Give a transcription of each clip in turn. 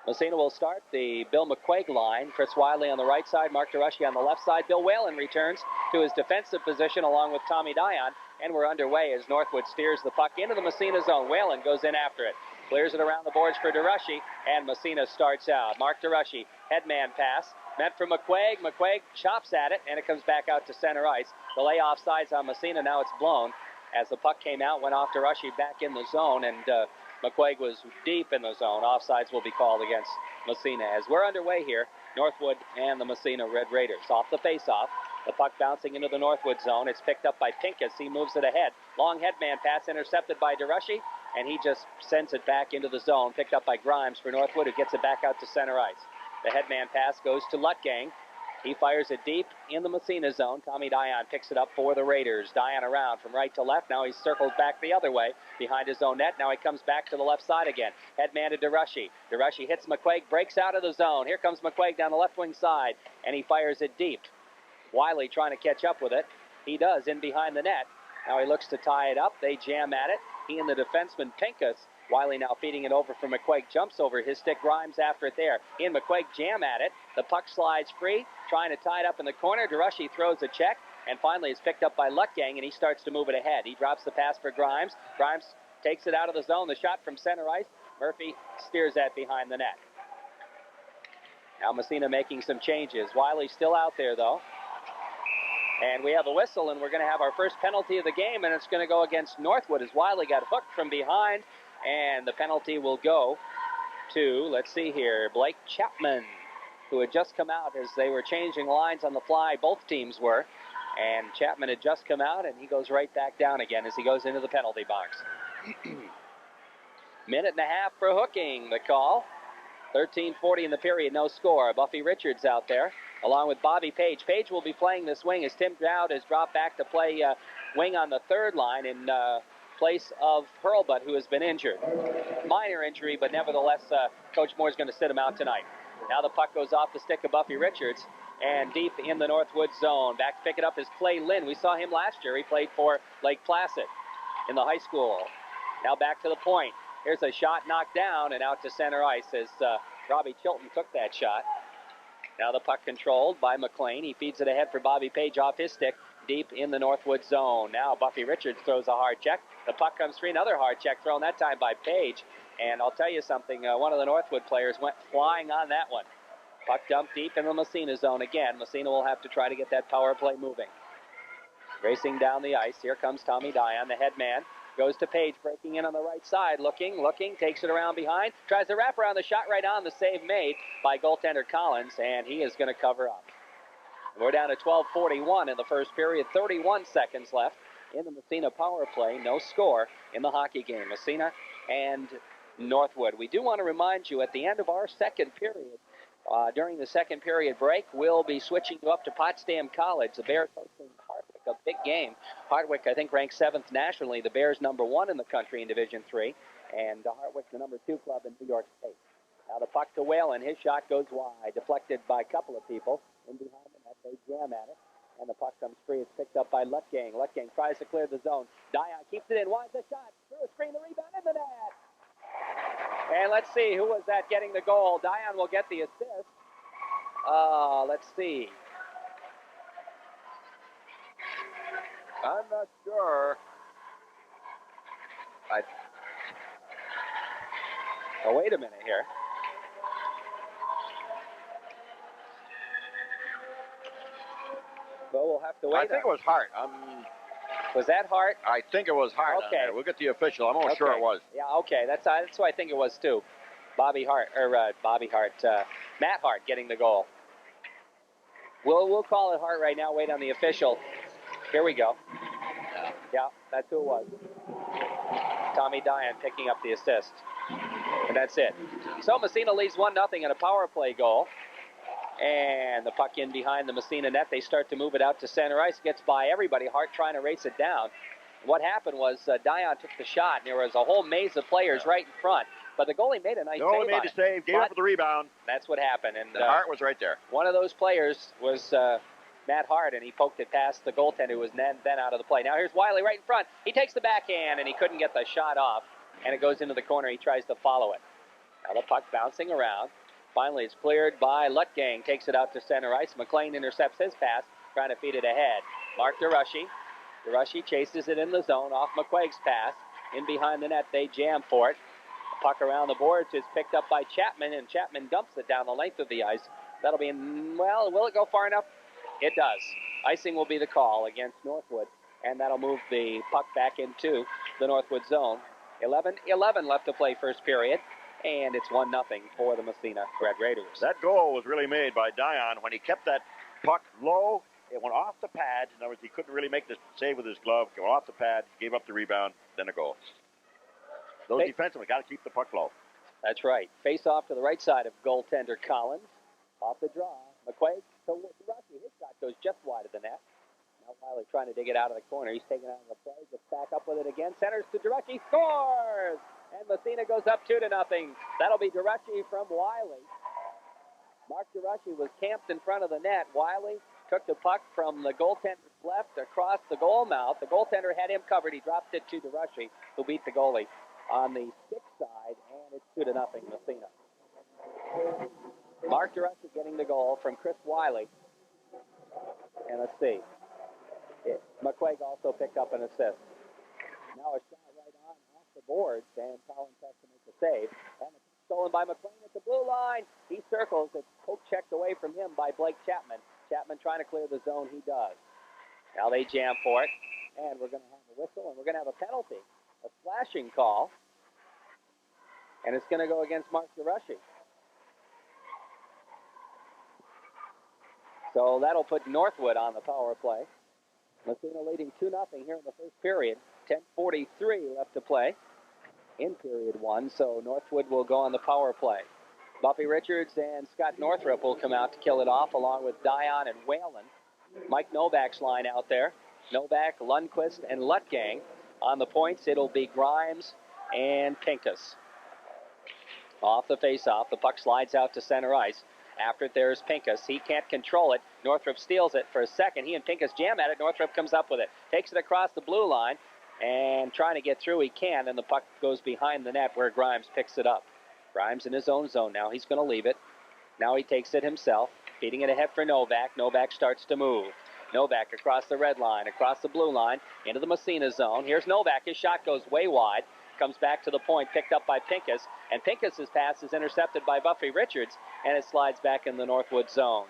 Massena will start the Bill McQuaig line. Chris Wiley on the right side, Mark DeRuschi on the left side. Bill Whalen returns to his defensive position along with Tommy Dion, and we're underway as Northwood steers the puck into the Massena zone. Whalen goes in after it, clears it around the boards for DeRuschi, and Massena starts out. Mark DeRuschi, headman pass, meant for McQuaig. McQuaig chops at it, and it comes back out to center ice. The layoff side's on Massena, now it's blown. As the puck came out, went off DeRuschi back in the zone, and McQuaig was deep in the zone. Offsides will be called against Massena. As we're underway here, Northwood and the Massena Red Raiders. Off the face-off, the puck bouncing into the Northwood zone. It's picked up by Pincus. He moves it ahead. Long headman pass intercepted by DeRuschi, and he just sends it back into the zone. Picked up by Grimes for Northwood, who gets it back out to center ice. The headman pass goes to Lutgang. He fires it deep in the Massena zone. Tommy Dion picks it up for the Raiders. Dion around from right to left. Now he's circled back the other way behind his own net. Now he comes back to the left side again. Headman to DeRuschi. DeRuschi hits McQuaig, breaks out of the zone. Here comes McQuaig down the left wing side, and he fires it deep. Wiley trying to catch up with it. He does in behind the net. Now he looks to tie it up. They jam at it. He and the defenseman Pincus. Wiley now feeding it over for McQuaig. Jumps over his stick. Grimes after it there. In McQuaig jam at it. The puck slides free. Trying to tie it up in the corner. DeRuschi throws a check. And finally it's picked up by Lutgang, and he starts to move it ahead. He drops the pass for Grimes. Grimes takes it out of the zone. The shot from center ice. Murphy steers that behind the net. Now Massena making some changes. Wiley's still out there though. And we have a whistle, and we're going to have our first penalty of the game, and it's going to go against Northwood as Wiley got hooked from behind. And the penalty will go to, let's see here, Blake Chapman, who had just come out as they were changing lines on the fly. Both teams were. And Chapman had just come out, and he goes right back down again as he goes into the penalty box. Minute and a half for hooking, the call. 13:40 in the period, no score. Buffy Richards out there, along with Bobby Page. Page will be playing this wing as Tim Dowd has dropped back to play wing on the third line in place of Hurlbut, who has been injured. Minor injury, but nevertheless, Coach Moore's going to sit him out tonight. Now the puck goes off the stick of Buffy Richards, and deep in the Northwood zone. Back to pick it up is Clay Lynn. We saw him last year. He played for Lake Placid in the high school. Now back to the point. Here's a shot knocked down and out to center ice as Robbie Chilton took that shot. Now the puck controlled by McLean. He feeds it ahead for Bobby Page off his stick deep in the Northwood zone. Now Buffy Richards throws a hard check. The puck comes free. Another hard check thrown that time by Page. And I'll tell you something, one of the Northwood players went flying on that one. Puck dumped deep in the Massena zone again. Massena will have to try to get that power play moving. Racing down the ice. Here comes Tommy Dion, the head man. Goes to Page, breaking in on the right side. Looking, takes it around behind. Tries to wrap around the shot right on. The save made by goaltender Collins, and he is going to cover up. We're down to 12:41 in the first period. 31 seconds left in the Massena power play. No score in the hockey game. Massena and Northwood. We do want to remind you at the end of our second period, during the second period break, we'll be switching you up to Potsdam College. The Bears hosting Hardwick, a big game. Hardwick, I think, ranked 7th nationally. The Bears #1 in the country in Division III, and Hardwick, the #2 club in New York State. Now the puck to Whalen. His shot goes wide, deflected by a couple of people. In behind the net, they jam at it, and the puck comes free. It's picked up by Lutgang. Lutgang tries to clear the zone. Dion keeps it in. Wants the shot. Through a screen, the rebound in the net. And let's see, who was that getting the goal? Dion will get the assist. Let's see. I'm not sure. Oh, wait a minute here. Well, we'll have to wait. I think it was Hart. Was that Hart? I think it was Hart. Okay. We'll get the official. I'm almost sure it was. Yeah, okay. That's what I think it was too. Matt Hart getting the goal. We'll call it Hart right now. Wait on the official. Here we go. Yeah, that's who it was. Tommy Dion picking up the assist. And that's it. So Massena leads 1-0 in a power play goal. And the puck in behind the Massena net. They start to move it out to center ice. Gets by everybody. Hart trying to race it down. What happened was Dion took the shot, and there was a whole maze of players right in front. But the goalie made a nice save. The goalie made the save, gave up the rebound. That's what happened. And Hart was right there. One of those players was Matt Hart, and he poked it past the goaltender, who was then out of the play. Now here's Wiley right in front. He takes the backhand, and he couldn't get the shot off. And it goes into the corner. He tries to follow it. Now the puck bouncing around. Finally, it's cleared by Lutgang. Takes it out to center ice. McLean intercepts his pass, trying to feed it ahead. Mark DeRushy. DeRushy chases it in the zone off McQuaig's pass. In behind the net, they jam for it. The puck around the boards is picked up by Chapman, and Chapman dumps it down the length of the ice. That'll be in, well, will it go far enough? It does. Icing will be the call against Northwood, and that'll move the puck back into the Northwood zone. 11-11 left to play first period, and it's 1-0 for the Massena Red Raiders. That goal was really made by Dion when he kept that puck low. It went off the pad. In other words, he couldn't really make the save with his glove. It went off the pad, gave up the rebound, then a goal. Those defensemen got to keep the puck low. That's right. Face off to the right side of goaltender Collins. Off the draw. McQuaig to Rusty. His shot goes just wide of the net. Now Wiley trying to dig it out of the corner. He's taken out of the play. Gets back up with it again. Centers to DeRushy. Scores! And Massena goes up 2-0. That'll be DeRushy from Wiley. Mark DeRushy was camped in front of the net. Wiley took the puck from the goaltender's left across the goal mouth. The goaltender had him covered. He dropped it to DeRushy, who beat the goalie on the stick side, and it's 2-0 Massena. Mark DeRushy getting the goal from Chris Wiley. And let's see. McQuaig also picked up an assist. Now a shot right on off the boards, and Collins has to make the save. And it's stolen by McLean at the blue line. He circles. It's poke checked away from him by Blake Chapman. Chapman trying to clear the zone. He does. Now they jam for it, and we're going to have a whistle, and we're going to have a penalty. A slashing call, and it's going to go against Mark DeRushy. So that'll put Northwood on the power play. Massena leading 2-0 here in the first period. 10:43 left to play in period one, so Northwood will go on the power play. Buffy Richards and Scott Northrup will come out to kill it off, along with Dion and Whalen. Mike Novak's line out there. Novak, Lundqvist, and Lutgang. On the points, it'll be Grimes and Pincus. Off the face-off, the puck slides out to center ice. After it, there's Pincus. He can't control it. Northrup steals it for a second. He and Pincus jam at it. Northrup comes up with it. Takes it across the blue line, and trying to get through he can, and the puck goes behind the net where Grimes picks it up. Grimes in his own zone now. He's going to leave it. Now he takes it himself, feeding it ahead for Novak. Novak starts to move. Novak across the red line, across the blue line, into the Massena zone. Here's Novak. His shot goes way wide. Comes back to the point, picked up by Pincus. And Pincus's pass is intercepted by Buffy Richards, and it slides back in the Northwood zone.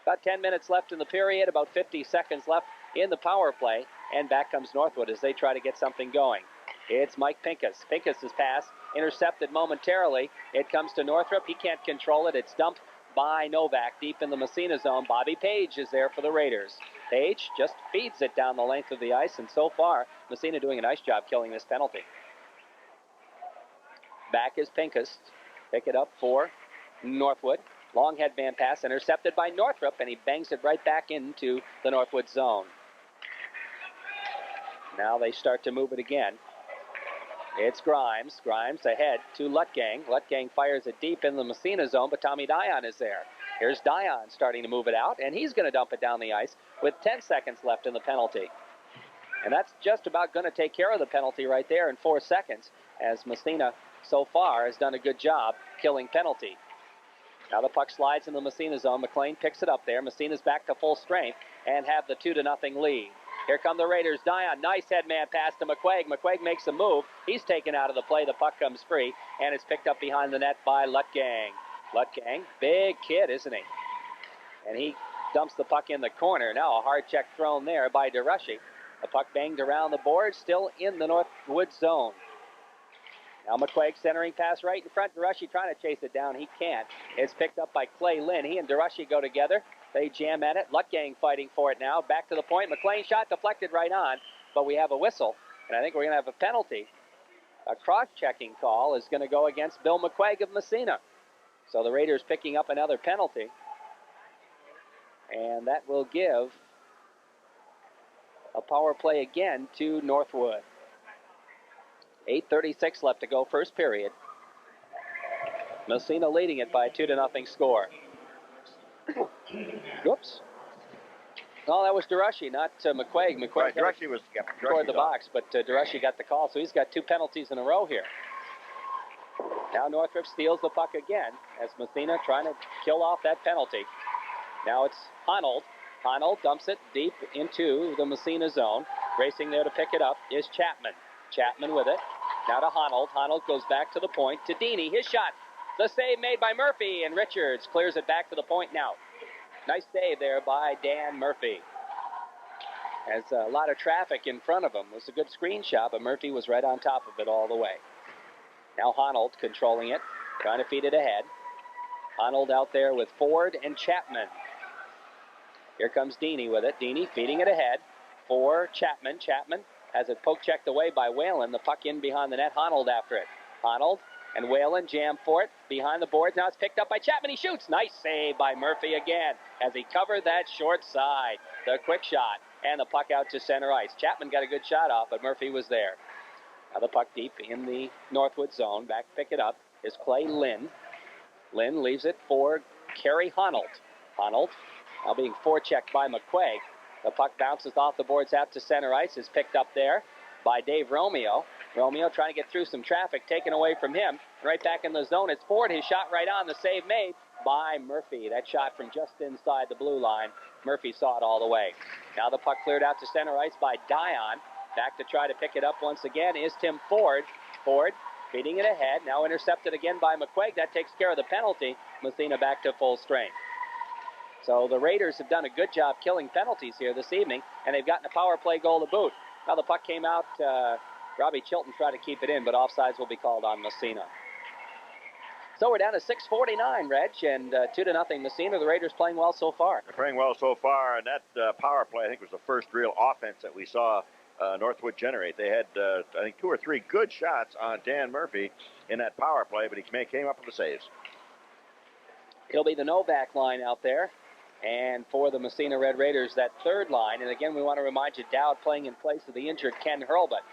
About 10 minutes left in the period, about 50 seconds left in the power play. And back comes Northwood as they try to get something going. It's Mike Pincus. Pincus's pass intercepted momentarily. It comes to Northrup. He can't control it. It's dumped by Novak deep in the Massena zone. Bobby Page is there for the Raiders. Page just feeds it down the length of the ice, and so far, Massena doing a nice job killing this penalty. Back is Pincus. Pick it up for Northwood. Long headband pass intercepted by Northrup, and he bangs it right back into the Northwood zone. Now they start to move it again. It's Grimes. Grimes ahead to Lutgang. Lutgang fires it deep in the Massena zone, but Tommy Dion is there. Here's Dion starting to move it out, and he's going to dump it down the ice with 10 seconds left in the penalty. And that's just about going to take care of the penalty right there in 4 seconds, as Massena so far has done a good job killing penalty. Now the puck slides in the Massena zone. McLean picks it up there. Massena's back to full strength and have the 2-0 lead. Here come the Raiders. Dion, nice headman pass to McQuaig. McQuaig makes a move. He's taken out of the play. The puck comes free, and it's picked up behind the net by Lutgang. Lutgang, big kid, isn't he? And he dumps the puck in the corner. Now a hard check thrown there by DeRushy. The puck banged around the board, still in the Northwood zone. Now McQuaig centering pass right in front. DeRushy trying to chase it down. He can't. It's picked up by Clay Lynn. He and DeRushy go together. They jam at it. Lutgang fighting for it now. Back to the point. McLean shot deflected right on, but we have a whistle, and I think we're going to have a penalty. A cross-checking call is going to go against Bill McQuaig of Massena. So the Raiders picking up another penalty, and that will give a power play again to Northwood. 8:36 left to go, first period. Massena leading it by a 2-0 score. Whoops. No, that was DeRushy, not McQuaig. McQuaig right, DeRushy was toward the box, but DeRushy got the call, so he's got 2 penalties in a row here. Now Northrup steals the puck again as Massena trying to kill off that penalty. Now it's Honnold. Honnold dumps it deep into the Massena zone. Racing there to pick it up is Chapman. Chapman with it. Now to Honnold. Honnold goes back to the point to Deeney. His shot. The save made by Murphy, and Richards clears it back to the point now. Nice save there by Dan Murphy. Has a lot of traffic in front of him. It was a good screen shot, but Murphy was right on top of it all the way. Now Honnold controlling it, trying to feed it ahead. Honnold out there with Ford and Chapman. Here comes Deeney with it. Deeney feeding it ahead for Chapman. Chapman has it poke checked away by Whalen. The puck in behind the net. Honnold after it. Honnold and Whalen jam for it behind the boards. Now it's picked up by Chapman. He shoots. Nice save by Murphy again as he covered that short side. The quick shot and the puck out to center ice. Chapman got a good shot off, but Murphy was there. Now the puck deep in the Northwood zone. Back to pick it up is Clay Lynn. Lynn leaves it for Kerry Honnold. Honnold now being forechecked by McQuaig. The puck bounces off the boards out to center ice. Is picked up there by Dave Romeo. Romeo trying to get through some traffic, taken away from him. Right back in the zone. It's Ford. His shot right on. The save made by Murphy. That shot from just inside the blue line. Murphy saw it all the way. Now the puck cleared out to center ice by Dion. Back to try to pick it up once again is Tim Ford. Ford feeding it ahead. Now intercepted again by McQuaig. That takes care of the penalty. Massena back to full strength. So the Raiders have done a good job killing penalties here this evening, and they've gotten a power play goal to boot. Now the puck came out. Robbie Chilton tried to keep it in, but offsides will be called on Massena. So we're down to 6:49, Reg, and 2-0 Massena. The Raiders playing well so far. They're playing well so far, and that power play, I think, was the first real offense that we saw Northwood generate. They had, I think, 2 or 3 good shots on Dan Murphy in that power play, but he came up with the saves. It'll be the Novak line out there. And for the Massena Red Raiders, that third line, and again, we want to remind you, Dowd playing in place of the injured Ken Hurlbut.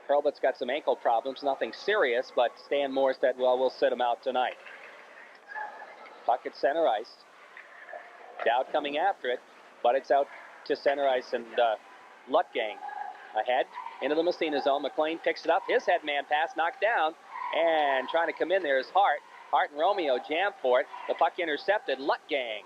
Hurlbut's got some ankle problems, nothing serious, but Stan Moore said, well, we'll sit him out tonight. Puck at center ice. Dowd coming after it, but it's out to center ice, and Lutgang ahead into the Massena zone. McLean picks it up. His head man pass knocked down, and trying to come in there is Hart. Hart and Romeo jam for it. The puck intercepted. Lutgang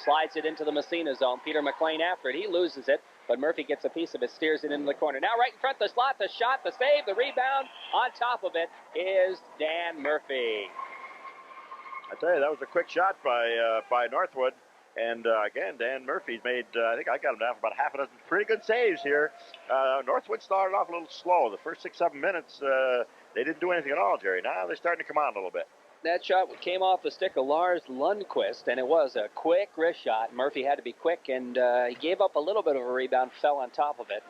slides it into the Massena zone. Peter McLean after it. He loses it, but Murphy gets a piece of it, steers it into the corner. Now right in front of the slot, the shot, the save, the rebound. On top of it is Dan Murphy. I tell you, that was a quick shot by Northwood. And again, Dan Murphy's made, I think I got him down for about half a dozen pretty good saves here. Northwood started off a little slow. The first 6-7 minutes, they didn't do anything at all, Jerry. Now they're starting to come on a little bit. That shot came off the stick of Lars Lundqvist, and it was a quick wrist shot. Murphy had to be quick, and he gave up a little bit of a rebound, fell on top of it.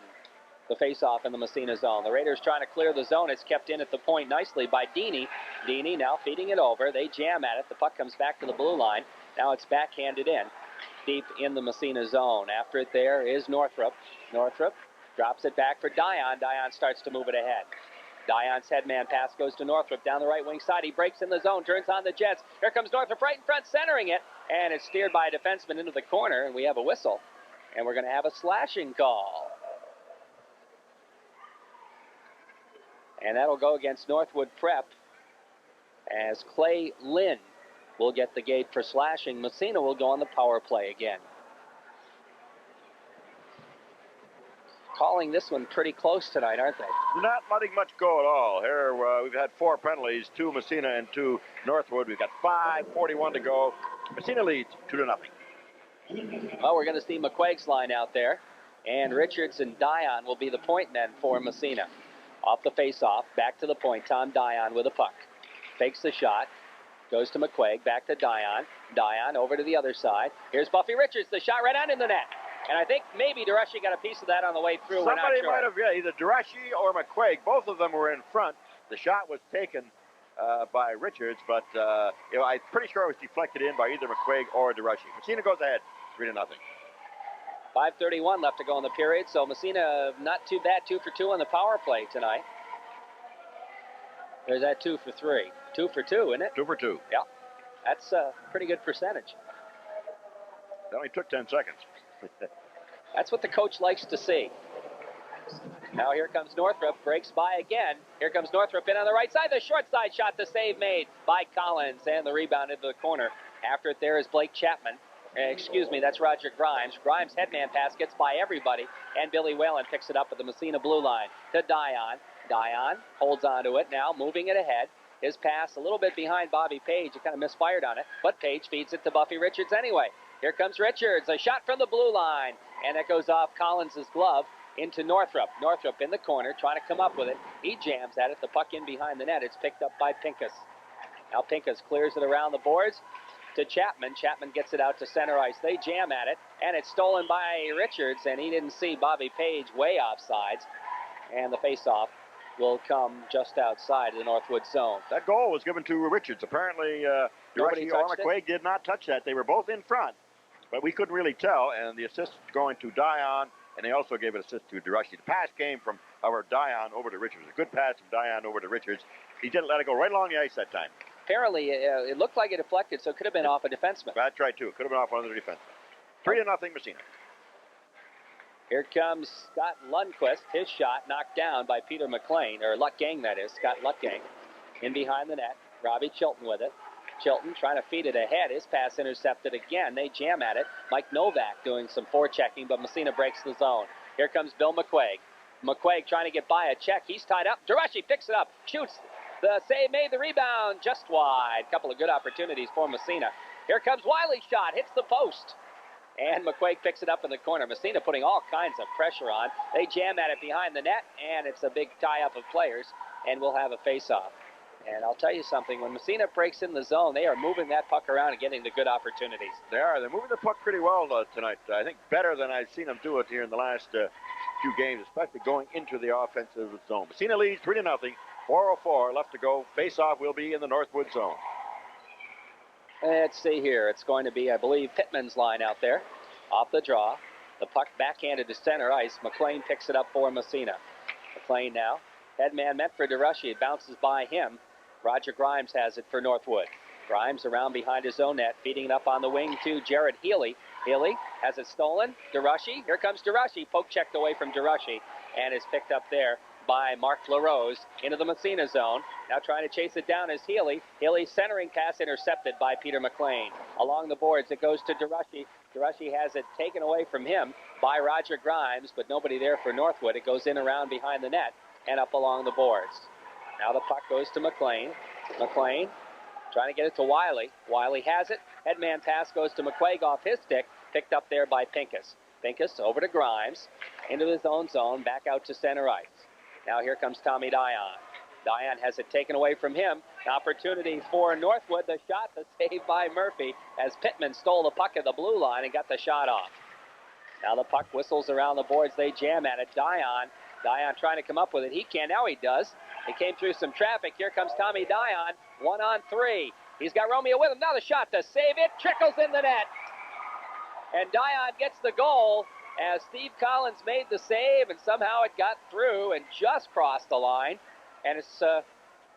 The face-off in the Massena zone. The Raiders trying to clear the zone. It's kept in at the point nicely by Deeney. Deeney now feeding it over. They jam at it. The puck comes back to the blue line. Now it's backhanded in, deep in the Massena zone. After it there is Northrup. Northrup drops it back for Dion. Dion starts to move it ahead. Dion's headman pass goes to Northrup down the right wing side. He breaks in the zone, turns on the Jets. Here comes Northrup right in front, centering it. And it's steered by a defenseman into the corner, and we have a whistle. And we're going to have a slashing call. And that'll go against Northwood Prep as Clay Lynn will get the gate for slashing. Massena will go on the power play again. Calling this one pretty close tonight, aren't they? Not letting much go at all. Here we've had 4 penalties, 2 Massena and 2 Northwood. We've got 5:41 to go. Massena leads 2-0. Well, we're going to see McQuaig's line out there, and Richards and Dion will be the point men for Massena. Off the face-off, back to the point. Tom Dion with a puck. Fakes the shot. Goes to McQuaig, back to Dion. Dion over to the other side. Here's Buffy Richards, the shot right on in the net. And I think maybe DeRushy got a piece of that on the way through. Somebody might have, either DeRushy or McQuaig. Both of them were in front. The shot was taken by Richards, but I'm pretty sure it was deflected in by either McQuaig or DeRushy. Massena goes ahead, 3-0. 5:31 left to go in the period, so Massena not too bad, 2 for 2 on the power play tonight. There's that 2 for 3. 2 for 2, isn't it? 2 for 2. Yeah, that's a pretty good percentage. It only took 10 seconds. That's what the coach likes to see. Now here comes Northrup, breaks by again. Here comes Northrup in on the right side. The short side shot, the save made by Collins, and the rebound into the corner. After it there is Blake Chapman. Excuse me, that's Roger Grimes. Grimes' headman pass gets by everybody, and Billy Whalen picks it up at the Massena blue line to Dion. Dion holds onto it now, moving it ahead. His pass a little bit behind Bobby Page. He kind of misfired on it, but Page feeds it to Buffy Richards anyway. Here comes Richards, a shot from the blue line, and it goes off Collins' glove into Northrup. Northrup in the corner, trying to come up with it. He jams at it. The puck in behind the net. It's picked up by Pincus. Now Pincus clears it around the boards to Chapman. Chapman gets it out to center ice. They jam at it, and it's stolen by Richards, and he didn't see Bobby Page way offsides. And the faceoff will come just outside the Northwood zone. That goal was given to Richards. Apparently, Durashi or McQuaig did not touch that. They were both in front, but we couldn't really tell, and the assist going to Dion, and they also gave an assist to Durashi. The pass came from our Dion over to Richards. A good pass from Dion over to Richards. He didn't let it go right along the ice that time. Apparently, it looked like it deflected, so it could have been off a defenseman. That's right, too. It could have been off one of the defensemen. 3-0 Massena. Here comes Scott Lundquist. His shot knocked down by Peter McLean, or Lutgang, that is, Scott Lutgang. In behind the net, Robbie Chilton with it. Chilton trying to feed it ahead. His pass intercepted again. They jam at it. Mike Novak doing some forechecking, but Massena breaks the zone. Here comes Bill McQuaig. McQuaig trying to get by a check. He's tied up. Durashi picks it up, shoots. The save made, the rebound just wide. Couple of good opportunities for Massena. Here comes Wiley's shot, hits the post. And McQuaig picks it up in the corner. Massena putting all kinds of pressure on. They jam at it behind the net, and it's a big tie-up of players, and we'll have a face-off. And I'll tell you something, when Massena breaks in the zone, they are moving that puck around and getting the good opportunities. They are. They're moving the puck pretty well tonight. I think better than I've seen them do it here in the last few games, especially going into the offensive zone. Massena leads 3-0. 4:04 left to go. Face-off will be in the Northwood zone. Let's see here. It's going to be, I believe, Pittman's line out there. Off the draw. The puck backhanded to center ice. McLean picks it up for Massena. McLean now. Headman meant for Durashi. It bounces by him. Roger Grimes has it for Northwood. Grimes around behind his own net, feeding it up on the wing to Jared Healy. Healy has it stolen. Durashi. Here comes Durashi. Poke checked away from Durashi and is picked up there by Mark LaRose into the Massena zone. Now trying to chase it down is Healy. Healy's centering pass intercepted by Peter McLean. Along the boards it goes to Durashi. Durashi has it taken away from him by Roger Grimes, but nobody there for Northwood. It goes in around behind the net and up along the boards. Now the puck goes to McLean. McLean trying to get it to Wiley. Wiley has it. Headman pass goes to McQuaig off his stick. Picked up there by Pincus. Pincus over to Grimes. Into his own zone. Back out to center ice. Now here comes Tommy Dion. Dion has it taken away from him. An opportunity for Northwood. The shot, the save by Murphy as Pittman stole the puck at the blue line and got the shot off. Now the puck whistles around the boards. They jam at it. Dion trying to come up with it. He can. Now he does. He came through some traffic. Here comes Tommy Dion. 1-on-3. He's got Romeo with him. Now the shot to save it. Trickles in the net. And Dion gets the goal as Steve Collins made the save, and somehow it got through and just crossed the line. And it's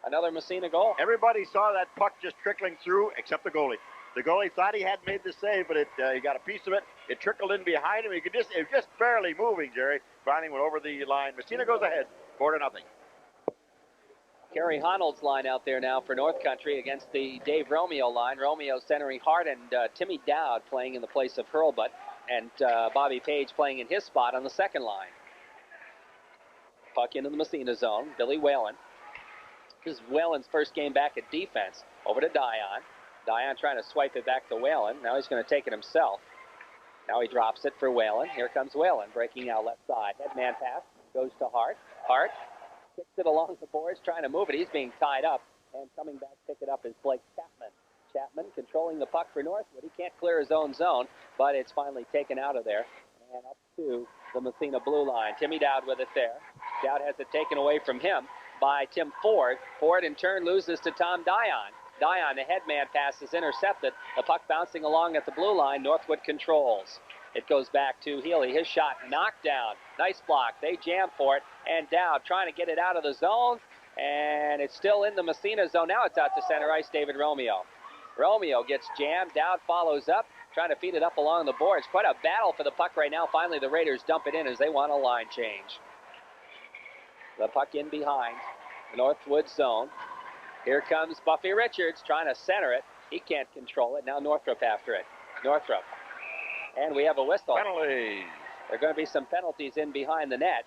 another Massena goal. Everybody saw that puck just trickling through except the goalie. The goalie thought he had made the save, but he got a piece of it. It trickled in behind him. It was just barely moving, Jerry. Finally went over the line. Massena goes ahead, 4-0. Kerry Honnold's line out there now for North Country against the Dave Romeo line. Romeo centering hard, and Timmy Dowd playing in the place of Hurlbut, and Bobby Page playing in his spot on the second line. Puck into the Massena zone. Billy Whalen. This is Whalen's first game back at defense. Over to Dion. Dion trying to swipe it back to Whalen. Now he's going to take it himself. Now he drops it for Whalen. Here comes Whalen breaking out left side. Headman pass goes to Hart. Hart kicks it along the boards, trying to move it. He's being tied up, and coming back to pick it up is Blake Chapman. Chapman controlling the puck for Northwood. He can't clear his own zone, but it's finally taken out of there and up to the Massena blue line. Timmy Dowd with it there. Dowd has it taken away from him by Tim Ford. Ford in turn loses to Tom Dion. Dion, the headman pass is intercepted. The puck bouncing along at the blue line. Northwood controls. It goes back to Healy. His shot knocked down. Nice block. They jam for it. And Dowd trying to get it out of the zone. And it's still in the Massena zone. Now it's out to center ice, David Romeo. Romeo gets jammed. Dowd follows up, trying to feed it up along the boards. Quite a battle for the puck right now. Finally, the Raiders dump it in as they want a line change. The puck in behind the Northwood zone. Here comes Buffy Richards trying to center it. He can't control it. Now Northrup after it. Northrup. And we have a whistle. Penalty. There are going to be some penalties in behind the net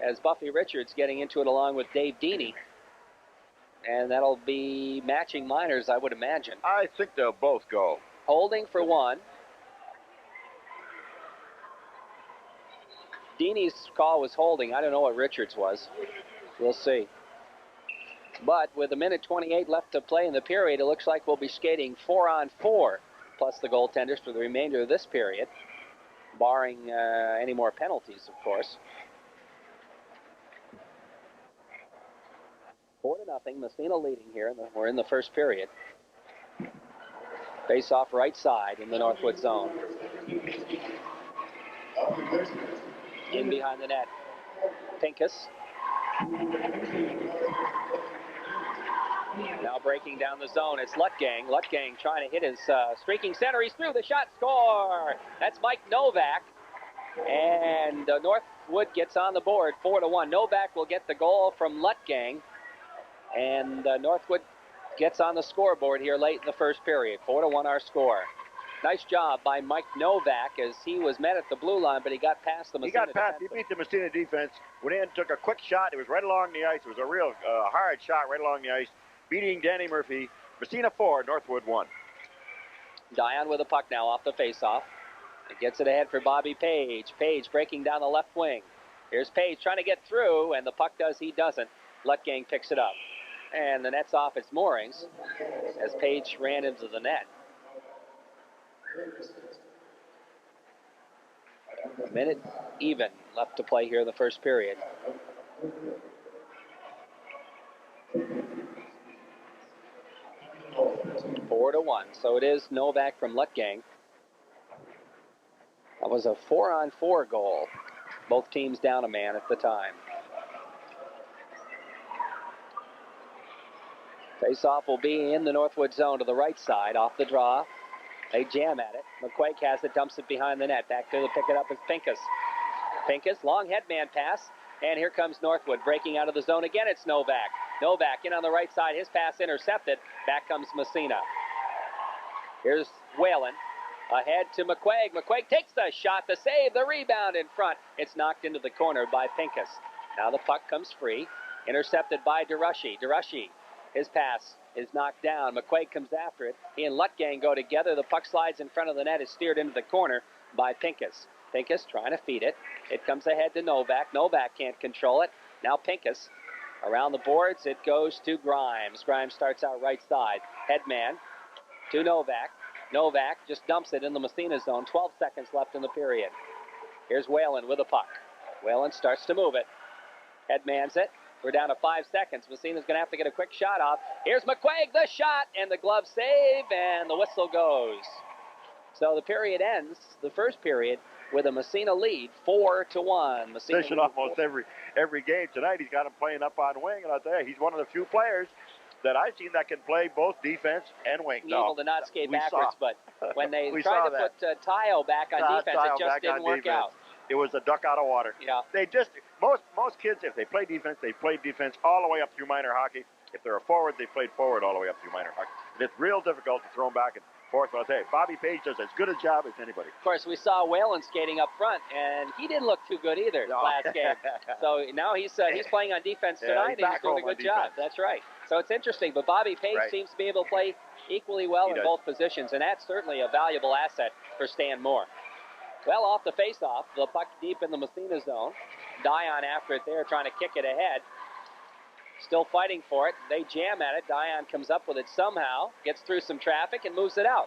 as Buffy Richards getting into it along with Dave Deeney. And that'll be matching minors, I would imagine. I think they'll both go. Holding for one. Deeney's call was holding. I don't know what Richards was. We'll see. But with a minute 28 left to play in the period, it looks like we'll be skating 4-on-4, plus the goaltenders for the remainder of this period, barring any more penalties, of course. 4-0, Massena leading here. We're in the first period. Face off right side in the Northwood zone. In behind the net, Pincus. Now breaking down the zone, it's Lutgang. Lutgang trying to hit his streaking center. He's through the shot, score! That's Mike Novak. And Northwood gets on the board, 4-1. Novak will get the goal from Lutgang. And Northwood gets on the scoreboard here late in the first period. 4-1 our score. Nice job by Mike Novak as he was met at the blue line, but he got past the Massena defense. He beat the Massena defense. Went in, took a quick shot. It was right along the ice. It was a real hard shot right along the ice, beating Danny Murphy. Massena 4, Northwood 1. Dion with a puck now off the faceoff. It gets it ahead for Bobby Page. Page breaking down the left wing. Here's Page trying to get through, and the puck does, he doesn't. Lutgang picks it up. And the net's off its moorings as Page ran into the net. A minute even left to play here in the first period. Four to one. So it is Novak from Lutgang. That was a 4-on-4 goal. Both teams down a man at the time. Face-off will be in the Northwood zone to the right side, off the draw. They jam at it. McQuaig has it, dumps it behind the net. Back to the pick it up is Pincus. Pincus, long headman pass. And here comes Northwood breaking out of the zone again. It's Novak. Novak in on the right side. His pass intercepted. Back comes Massena. Here's Whalen. Ahead to McQuaig. McQuaig takes the shot, the save, the rebound in front. It's knocked into the corner by Pincus. Now the puck comes free. Intercepted by DeRushy. DeRushy. His pass is knocked down. McQuaig comes after it. He and Lutgang go together. The puck slides in front of the net. Is steered into the corner by Pincus. Pincus trying to feed it. It comes ahead to Novak. Novak can't control it. Now Pincus. Around the boards, it goes to Grimes. Grimes starts out right side. Headman to Novak. Novak just dumps it in the Massena zone. 12 seconds left in the period. Here's Whalen with a puck. Whalen starts to move it. Headmans it. We're down to 5 seconds. Massena's going to have to get a quick shot off. Here's McQuaig, the shot, and the glove save, and the whistle goes. So the period ends, the first period, with a Massena lead, 4-1. Massena Position almost every game tonight. He's got him playing up on wing, and I'll tell you, he's one of the few players that I've seen that can play both defense and wing. Able to not skate backwards, but when they tried to put Tayo back on defense, it just didn't work out. It was a duck out of water. Yeah. They just, most kids, if they play defense, they play defense all the way up through minor hockey. If they're a forward, they played forward all the way up through minor hockey. And it's real difficult to throw them back and forth. But I'll tell you, Bobby Page does as good a job as anybody. Of course, we saw Whalen skating up front, and he didn't look too good either last game. So now he's playing on defense tonight, and he's doing a good job. That's right. So it's interesting, but Bobby Page seems to be able to play equally well in both positions, and that's certainly a valuable asset for Stan Moore. Well, off the face-off, the puck deep in the Massena zone. Dion after it there, trying to kick it ahead. Still fighting for it. They jam at it. Dion comes up with it somehow, gets through some traffic, and moves it out.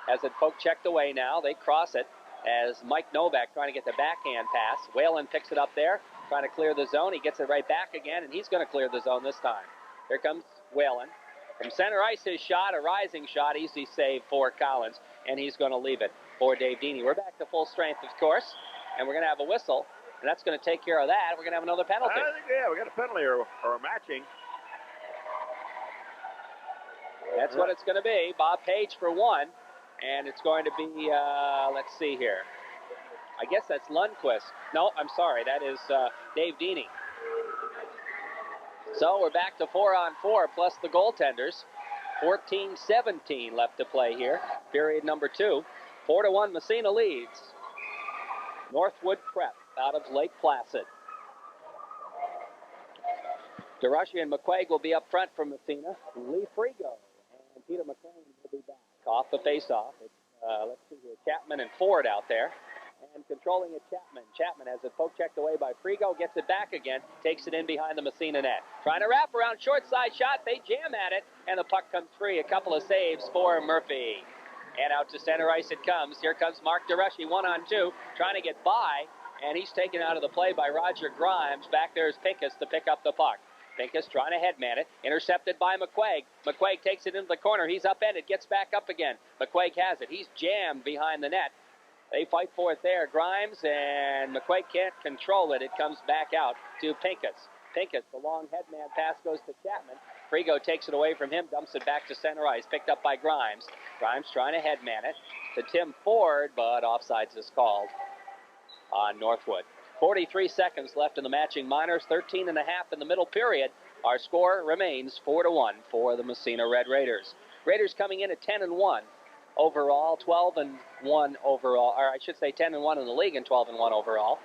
Has it poke checked away now. They cross it as Mike Novak trying to get the backhand pass. Whalen picks it up there, trying to clear the zone. He gets it right back again, and he's going to clear the zone this time. Here comes Whalen. From center ice, his shot, a rising shot, easy save for Collins, and he's going to leave it for Dave Deeney. We're back to full strength, of course, and we're going to have a whistle, and that's going to take care of that. We're going to have another penalty. We got a penalty or a matching. That's what it's going to be. Bob Page for one, and it's going to be, let's see here. I guess that's Lundqvist. No, I'm sorry, that is Dave Deeney. So we're back to 4-on-4 plus the goaltenders. 14-17 left to play here. Period number 2. 4-1 Massena leads. Northwood Prep out of Lake Placid. DeRushy and McQuaig will be up front from Massena. Lee Frigo and Peter McLean will be back. Off the face-off, it's, let's see here, Chapman and Ford out there. And controlling it, Chapman. Chapman has it poke checked away by Frigo, gets it back again, takes it in behind the Massena net. Trying to wrap around short side shot, they jam at it, and the puck comes free. A couple of saves for Murphy. And out to center ice it comes. Here comes Mark DeRushy, 1-on-2, trying to get by, and he's taken out of the play by Roger Grimes. Back there's Pincus to pick up the puck. Pincus trying to headman it, intercepted by McQuaig. McQuaig takes it into the corner. He's upended, gets back up again. McQuaig has it. He's jammed behind the net. They fight for it there. Grimes and McQuaig can't control it. It comes back out to Pincus. Pincus, the long headman pass goes to Chapman. Frigo takes it away from him, dumps it back to center ice, picked up by Grimes. Grimes trying to headman it to Tim Ford, but offsides is called on Northwood. 43 seconds left in the matching minors, 13 and a half in the middle period. Our score remains 4-1 for the Massena Red Raiders. Raiders coming in at 10-1 overall, 12-1 overall, or I should say 10-1 in the league and 12-1 overall.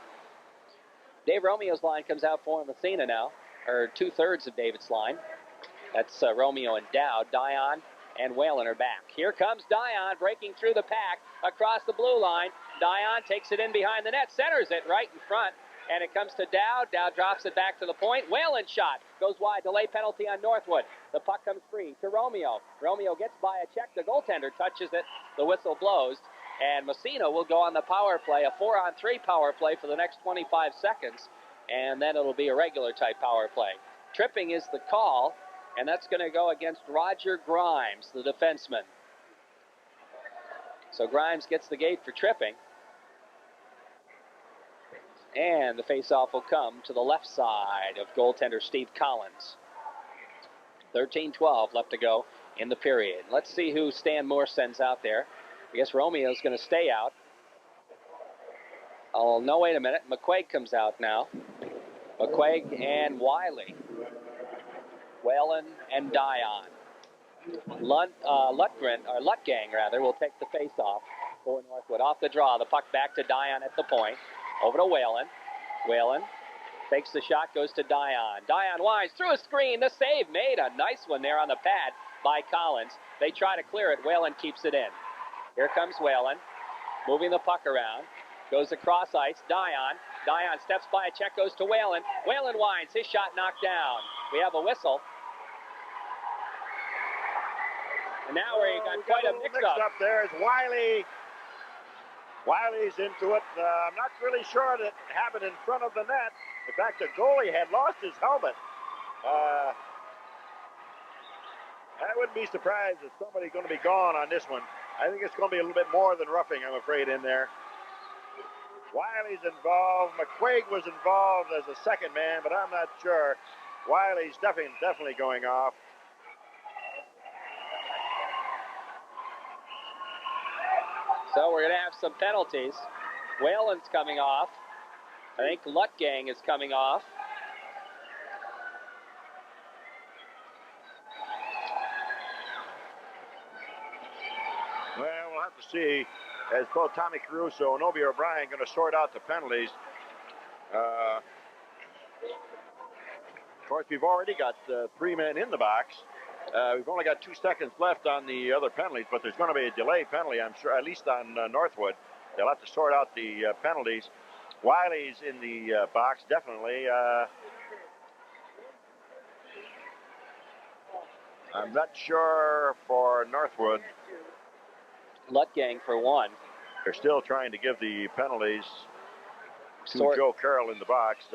Dave Romeo's line comes out for Massena now, or 2/3 of David's line. That's Romeo and Dowd. Dion and Whalen are back. Here comes Dion breaking through the pack across the blue line. Dion takes it in behind the net, centers it right in front, and it comes to Dowd. Dowd drops it back to the point. Whalen shot goes wide. Delay penalty on Northwood. The puck comes free to Romeo. Romeo gets by a check. The goaltender touches it. The whistle blows, and Massena will go on the power play, a 4-on-3 power play for the next 25 seconds, and then it'll be a regular type power play. Tripping is the call, and that's going to go against Roger Grimes, the defenseman. So Grimes gets the gate for tripping. And the faceoff will come to the left side of goaltender Steve Collins. 13-12 left to go in the period. Let's see who Stan Moore sends out there. I guess Romeo's going to stay out. Oh, no, wait a minute. McQuaig comes out now. McQuaig and Wiley. Whalen and Dion. Lutgang will take the face-off for Northwood. Off the draw, the puck back to Dion at the point. Over to Whalen. Whalen takes the shot, goes to Dion. Dion winds through a screen. The save made. A nice one there on the pad by Collins. They try to clear it. Whalen keeps it in. Here comes Whalen, moving the puck around. Goes across ice. Dion steps by a check, goes to Whalen. Whalen winds. His shot knocked down. We have a whistle. And now we got quite a mix-up. There's Wiley. Wiley's into it. I'm not really sure that it happened in front of the net. In fact, the goalie had lost his helmet. I wouldn't be surprised if somebody's going to be gone on this one. I think it's going to be a little bit more than roughing, I'm afraid, in there. Wiley's involved. McQuaig was involved as a second man, but I'm not sure. Wiley's definitely going off. So we're going to have some penalties. Whalen's coming off. I think Lutgang is coming off. Well, we'll have to see, as both Tommy Caruso and Obi O'Brien going to sort out the penalties. Of course, we've already got 3 men in the box. We've only got 2 seconds left on the other penalties, but there's going to be a delay penalty, I'm sure, at least on Northwood. They'll have to sort out the penalties. Wiley's in the box, definitely. I'm not sure for Northwood. Lutgang for 1. They're still trying to give the penalties to Joe Carroll in the box.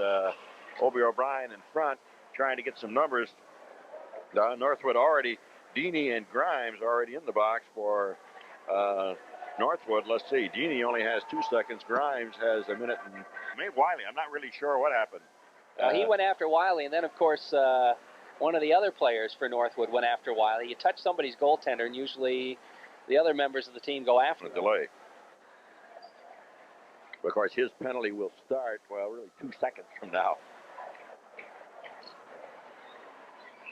Obi O'Brien in front, trying to get some numbers. Northwood already, Deeney and Grimes already in the box for Northwood. Let's see, Deeney only has 2 seconds. Grimes has a minute and maybe Wiley. I'm not really sure what happened. He went after Wiley, and then, of course, one of the other players for Northwood went after Wiley. You touch somebody's goaltender, and usually the other members of the team go after them. Delay. Of course, his penalty will start, well, really 2 seconds from now.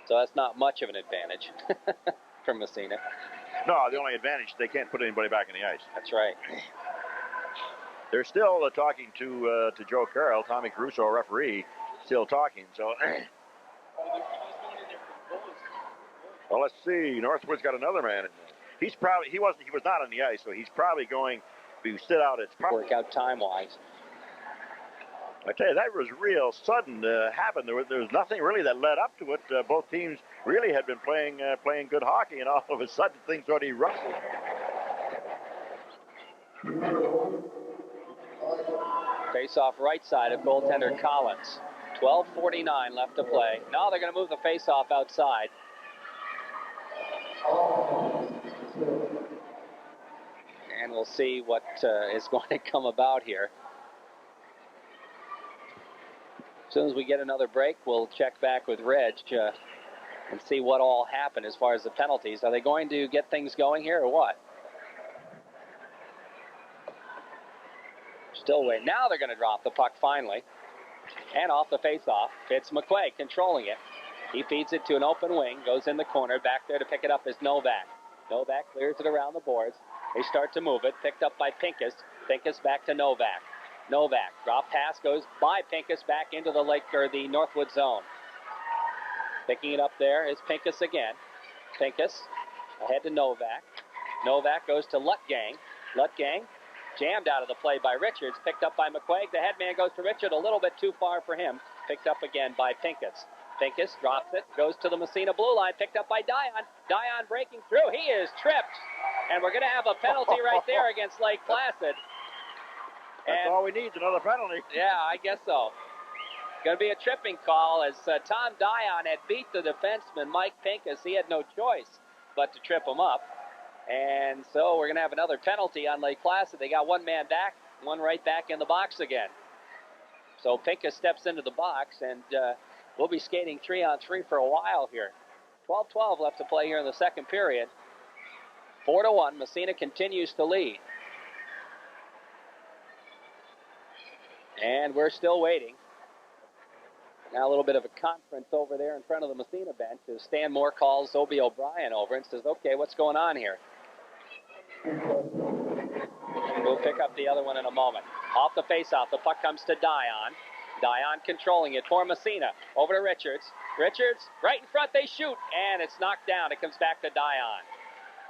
So that's not much of an advantage for Massena. No, the only advantage is they can't put anybody back in the ice. That's right. They're still talking to Joe Carroll, Tommy Caruso, referee, still talking. So, well, let's see. Northwood's got another man in there. He was not on the ice, so he's probably going to sit out. It's probably work out time-wise. I tell you, that was real sudden happened. There was nothing really that led up to it. Both teams really had been playing good hockey, and all of a sudden things already erupted. Face off right side of goaltender Collins. 12:49 left to play. Now they're going to move the face off outside. And we'll see what is going to come about here. As soon as we get another break, we'll check back with Reg and see what all happened as far as the penalties. Are they going to get things going here or what? Still waiting. Now they're going to drop the puck finally. And off the face-off, it's McQuaig controlling it. He feeds it to an open wing, goes in the corner. Back there to pick it up is Novak. Novak clears it around the boards. They start to move it. Picked up by Pincus. Pincus back to Novak. Novak, drop pass goes by Pincus back into the Northwood zone. Picking it up there is Pincus again. Pincus ahead to Novak. Novak goes to Lutgang. Lutgang jammed out of the play by Richards. Picked up by McQuaig. The headman goes to Richard, a little bit too far for him. Picked up again by Pincus. Pincus drops it, goes to the Massena blue line. Picked up by Dion. Dion breaking through. He is tripped. And we're going to have a penalty right there against Lake Placid. That's all we need, another penalty. Yeah, I guess so. Going to be a tripping call as Tom Dion had beat the defenseman, Mike Pincus. He had no choice but to trip him up. And so we're going to have another penalty on Lake Placid. They got one man back, one right back in the box again. So Pincus steps into the box, and we'll be skating 3-on-3 for a while here. 12:12 left to play here in the second period. 4-1, Massena continues to lead. And we're still waiting. Now a little bit of a conference over there in front of the Massena bench as Stan Moore calls Obie O'Brien over and says, okay, what's going on here? We'll pick up the other one in a moment. Off the faceoff, the puck comes to Dion. Dion controlling it for Massena. Over to Richards. Richards, right in front, they shoot, and it's knocked down. It comes back to Dion.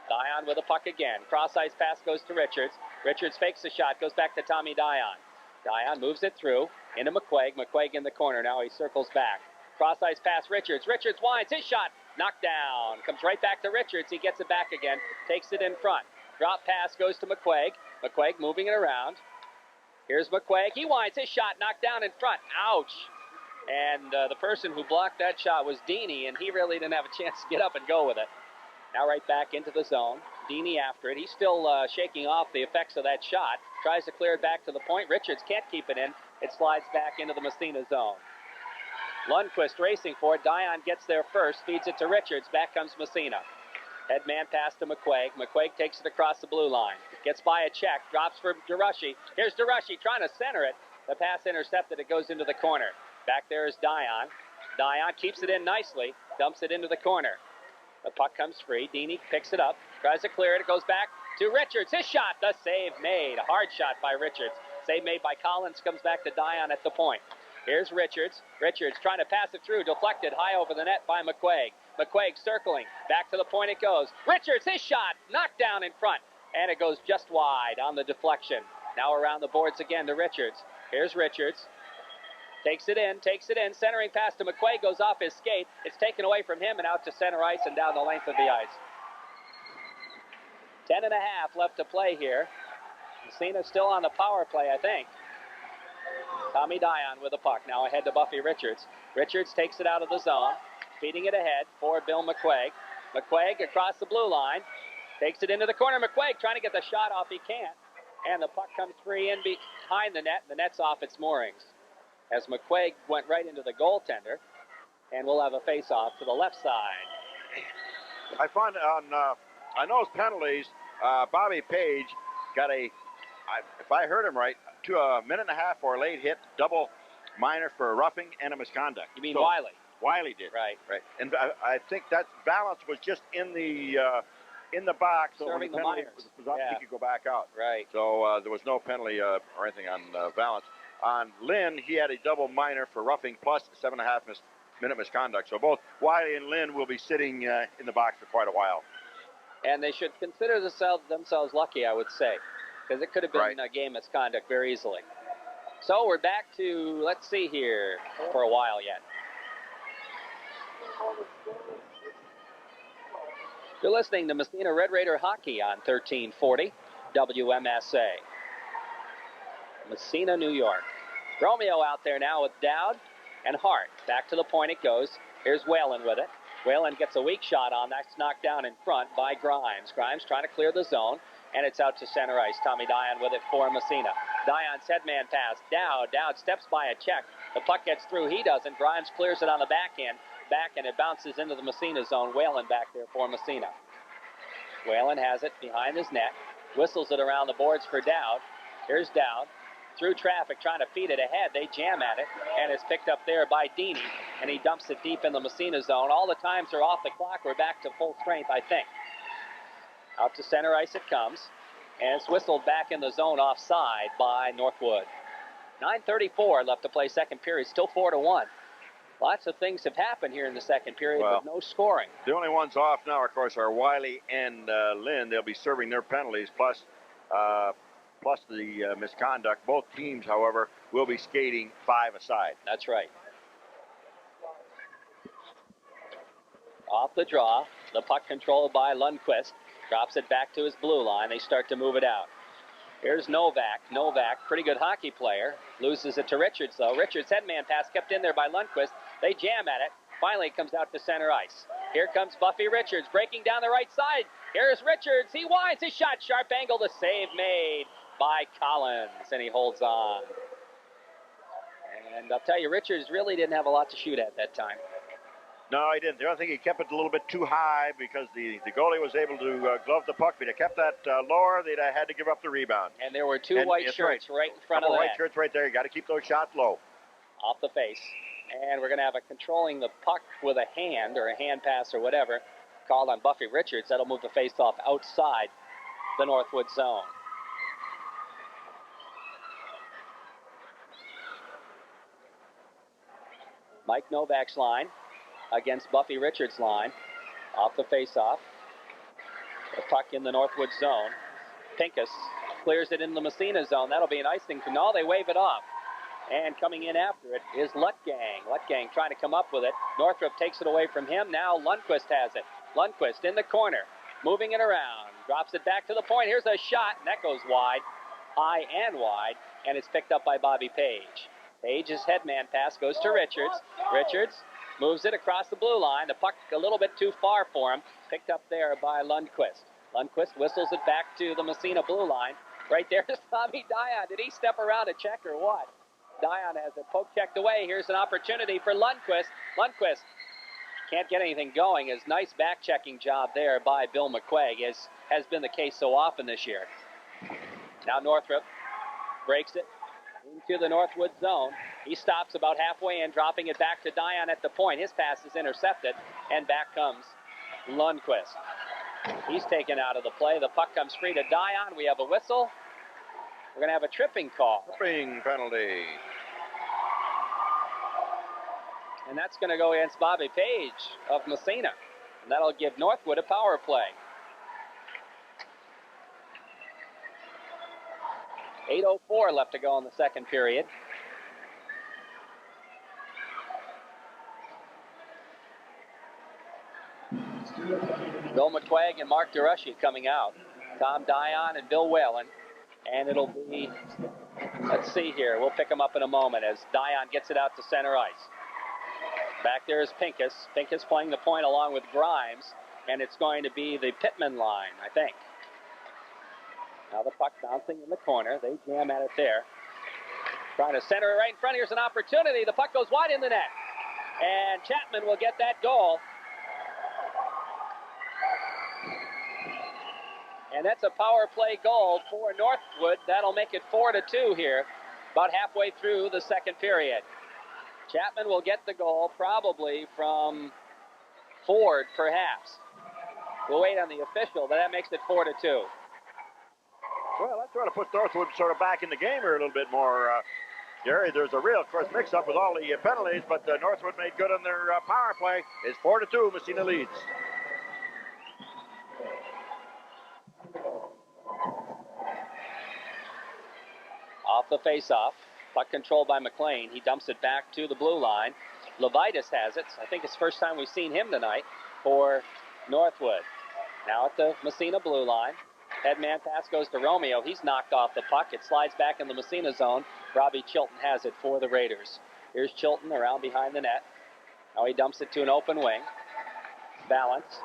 Dion with the puck again. Cross-ice pass goes to Richards. Richards fakes the shot, goes back to Tommy Dion. Dion moves it through into McQuaig. McQuaig in the corner. Now he circles back. Cross-ice pass Richards. Richards winds. His shot knocked down. Comes right back to Richards. He gets it back again. Takes it in front. Drop pass goes to McQuaig. McQuaig moving it around. Here's McQuaig. He winds. His shot knocked down in front. Ouch. And the person who blocked that shot was Deeney, and he really didn't have a chance to get up and go with it. Now right back into the zone. Deeney after it. He's still shaking off the effects of that shot. Tries to clear it back to the point. Richards can't keep it in. It slides back into the Massena zone. Lundqvist racing for it. Dion gets there first. Feeds it to Richards. Back comes Massena. Headman pass to McQuaig. McQuaig takes it across the blue line. Gets by a check. Drops for DeRushy. Here's DeRushy trying to center it. The pass intercepted. It goes into the corner. Back there is Dion. Dion keeps it in nicely. Dumps it into the corner. The puck comes free. Deeney picks it up. Tries to clear it. It goes back to Richards. His shot. The save made. A hard shot by Richards. Save made by Collins. Comes back to Dion at the point. Here's Richards. Richards trying to pass it through. Deflected high over the net by McQuaig. McQuaig circling. Back to the point it goes. Richards, his shot. Knocked down in front. And it goes just wide on the deflection. Now around the boards again to Richards. Here's Richards. Takes it in. Centering pass to McQuaig. Goes off his skate. It's taken away from him and out to center ice and down the length of the ice. 10 and a half left to play here. Massena still on the power play, I think. Tommy Dion with the puck. Now ahead to Buffy Richards. Richards takes it out of the zone. Feeding it ahead for Bill McQuaig. McQuaig across the blue line. Takes it into the corner. McQuaig trying to get the shot off. He can't. And the puck comes free in behind the net. The net's off its moorings. As McQuaig went right into the goaltender. And we'll have a face-off to the left side. I find on those penalties, Bobby Page got if I heard him right, to a minute and a half for a late hit, double minor for roughing and a misconduct. You mean Wiley? Wiley did. Right. And I think that balance was just in the box, so when the penalty was up, he could go back out. Right. So there was no penalty or anything on Valance. On Lynn, he had a double minor for roughing plus 7.5 minute misconduct. So both Wiley and Lynn will be sitting in the box for quite a while. And they should consider themselves lucky, I would say, because it could have been a game misconduct very easily. So we're back to, let's see here, for a while yet. You're listening to Massena Red Raider Hockey on 1340 WMSA. Massena, New York. Romeo out there now with Dowd and Hart. Back to the point it goes. Here's Whalen with it. Whalen gets a weak shot on. That's knocked down in front by Grimes. Grimes trying to clear the zone, and it's out to center ice. Tommy Dion with it for Massena. Dion's headman pass. Dowd steps by a check. The puck gets through. He doesn't. Grimes clears it on the backhand. And it bounces into the Massena zone. Whalen back there for Massena. Whalen has it behind his net. Whistles it around the boards for Dowd. Here's Dowd. Through traffic, trying to feed it ahead. They jam at it, and it's picked up there by Deeney, and he dumps it deep in the Massena zone. All the times are off the clock. We're back to full strength, I think. Out to center ice it comes, and it's whistled back in the zone offside by Northwood. 9:34 left to play second period, still 4-1. Lots of things have happened here in the second period, but no scoring. The only ones off now, of course, are Wiley and Lynn. They'll be serving their penalties, plus the misconduct. Both teams, however, will be skating 5 aside. That's right. Off the draw, the puck controlled by Lundqvist. Drops it back to his blue line. They start to move it out. Here's Novak. Novak, pretty good hockey player. Loses it to Richards, though. Richards' headman pass kept in there by Lundqvist. They jam at it. Finally, it comes out to center ice. Here comes Buffy Richards breaking down the right side. Here's Richards. He winds his shot. Sharp angle. The save made by Collins, and he holds on. And I'll tell you, Richards really didn't have a lot to shoot at that time. No, he didn't. I think he kept it a little bit too high because the goalie was able to glove the puck. If he'd have kept that lower, they'd have had to give up the rebound. And there were two white shirts right in front of that. White shirts right there. You got to keep those shots low. Off the face. And we're going to have a controlling the puck with a hand or a hand pass or whatever called on Buffy Richards. That'll move the face-off outside the Northwood zone. Mike Novak's line against Buffy Richards' line. Off the face-off. The puck in the Northwood zone. Pincus clears it in the Massena zone. That'll be an icing. No, they wave it off. And coming in after it is Lutgang. Lutgang trying to come up with it. Northrup takes it away from him. Now Lundqvist has it. Lundqvist in the corner. Moving it around. Drops it back to the point. Here's a shot. And that goes wide. High and wide. And it's picked up by Bobby Page. Page's headman pass goes to Richards. Richards moves it across the blue line. The puck a little bit too far for him. Picked up there by Lundqvist. Lundqvist whistles it back to the Massena blue line. Right there is Tommy Dion. Did he step around a check or what? Dion has it poke checked away. Here's an opportunity for Lundqvist. Lundqvist can't get anything going. His nice back-checking job there by Bill McQuaig, as has been the case so often this year. Now Northrup breaks it into the Northwood zone. He stops about halfway in, dropping it back to Dion at the point. His pass is intercepted, and back comes Lundqvist. He's taken out of the play. The puck comes free to Dion. We have a whistle. We're going to have a tripping call. Tripping penalty. And that's going to go against Bobby Page of Massena. And that'll give Northwood a power play. 8:04 left to go in the second period. Bill McQuaig and Mark DeRushy coming out. Tom Dion and Bill Whalen. And it'll be, let's see here, we'll pick him up in a moment as Dion gets it out to center ice. Back there is Pincus. Pincus playing the point along with Grimes, and it's going to be the Pittman line, I think. Now the puck bouncing in the corner. They jam at it there. Trying to center it right in front. Here's an opportunity. The puck goes wide in the net. And Chapman will get that goal. And that's a power play goal for Northwood. That'll make it 4-2 here, about halfway through the second period. Chapman will get the goal, probably from Ford, perhaps. We'll wait on the official, but that makes it 4-2. Well, that sort of puts Northwood sort of back in the game here a little bit more. Gary, there's a real, of course, mix-up with all the penalties, but Northwood made good on their power play. It's 4-2. Massena leads. Off the face-off. Puck controlled by McLean. He dumps it back to the blue line. Levitas has it. I think it's the first time we've seen him tonight for Northwood. Now at the Massena blue line. Headman pass goes to Romeo. He's knocked off the puck. It slides back in the Massena zone. Robbie Chilton has it for the Raiders. Here's Chilton around behind the net. Now he dumps it to an open wing. Balance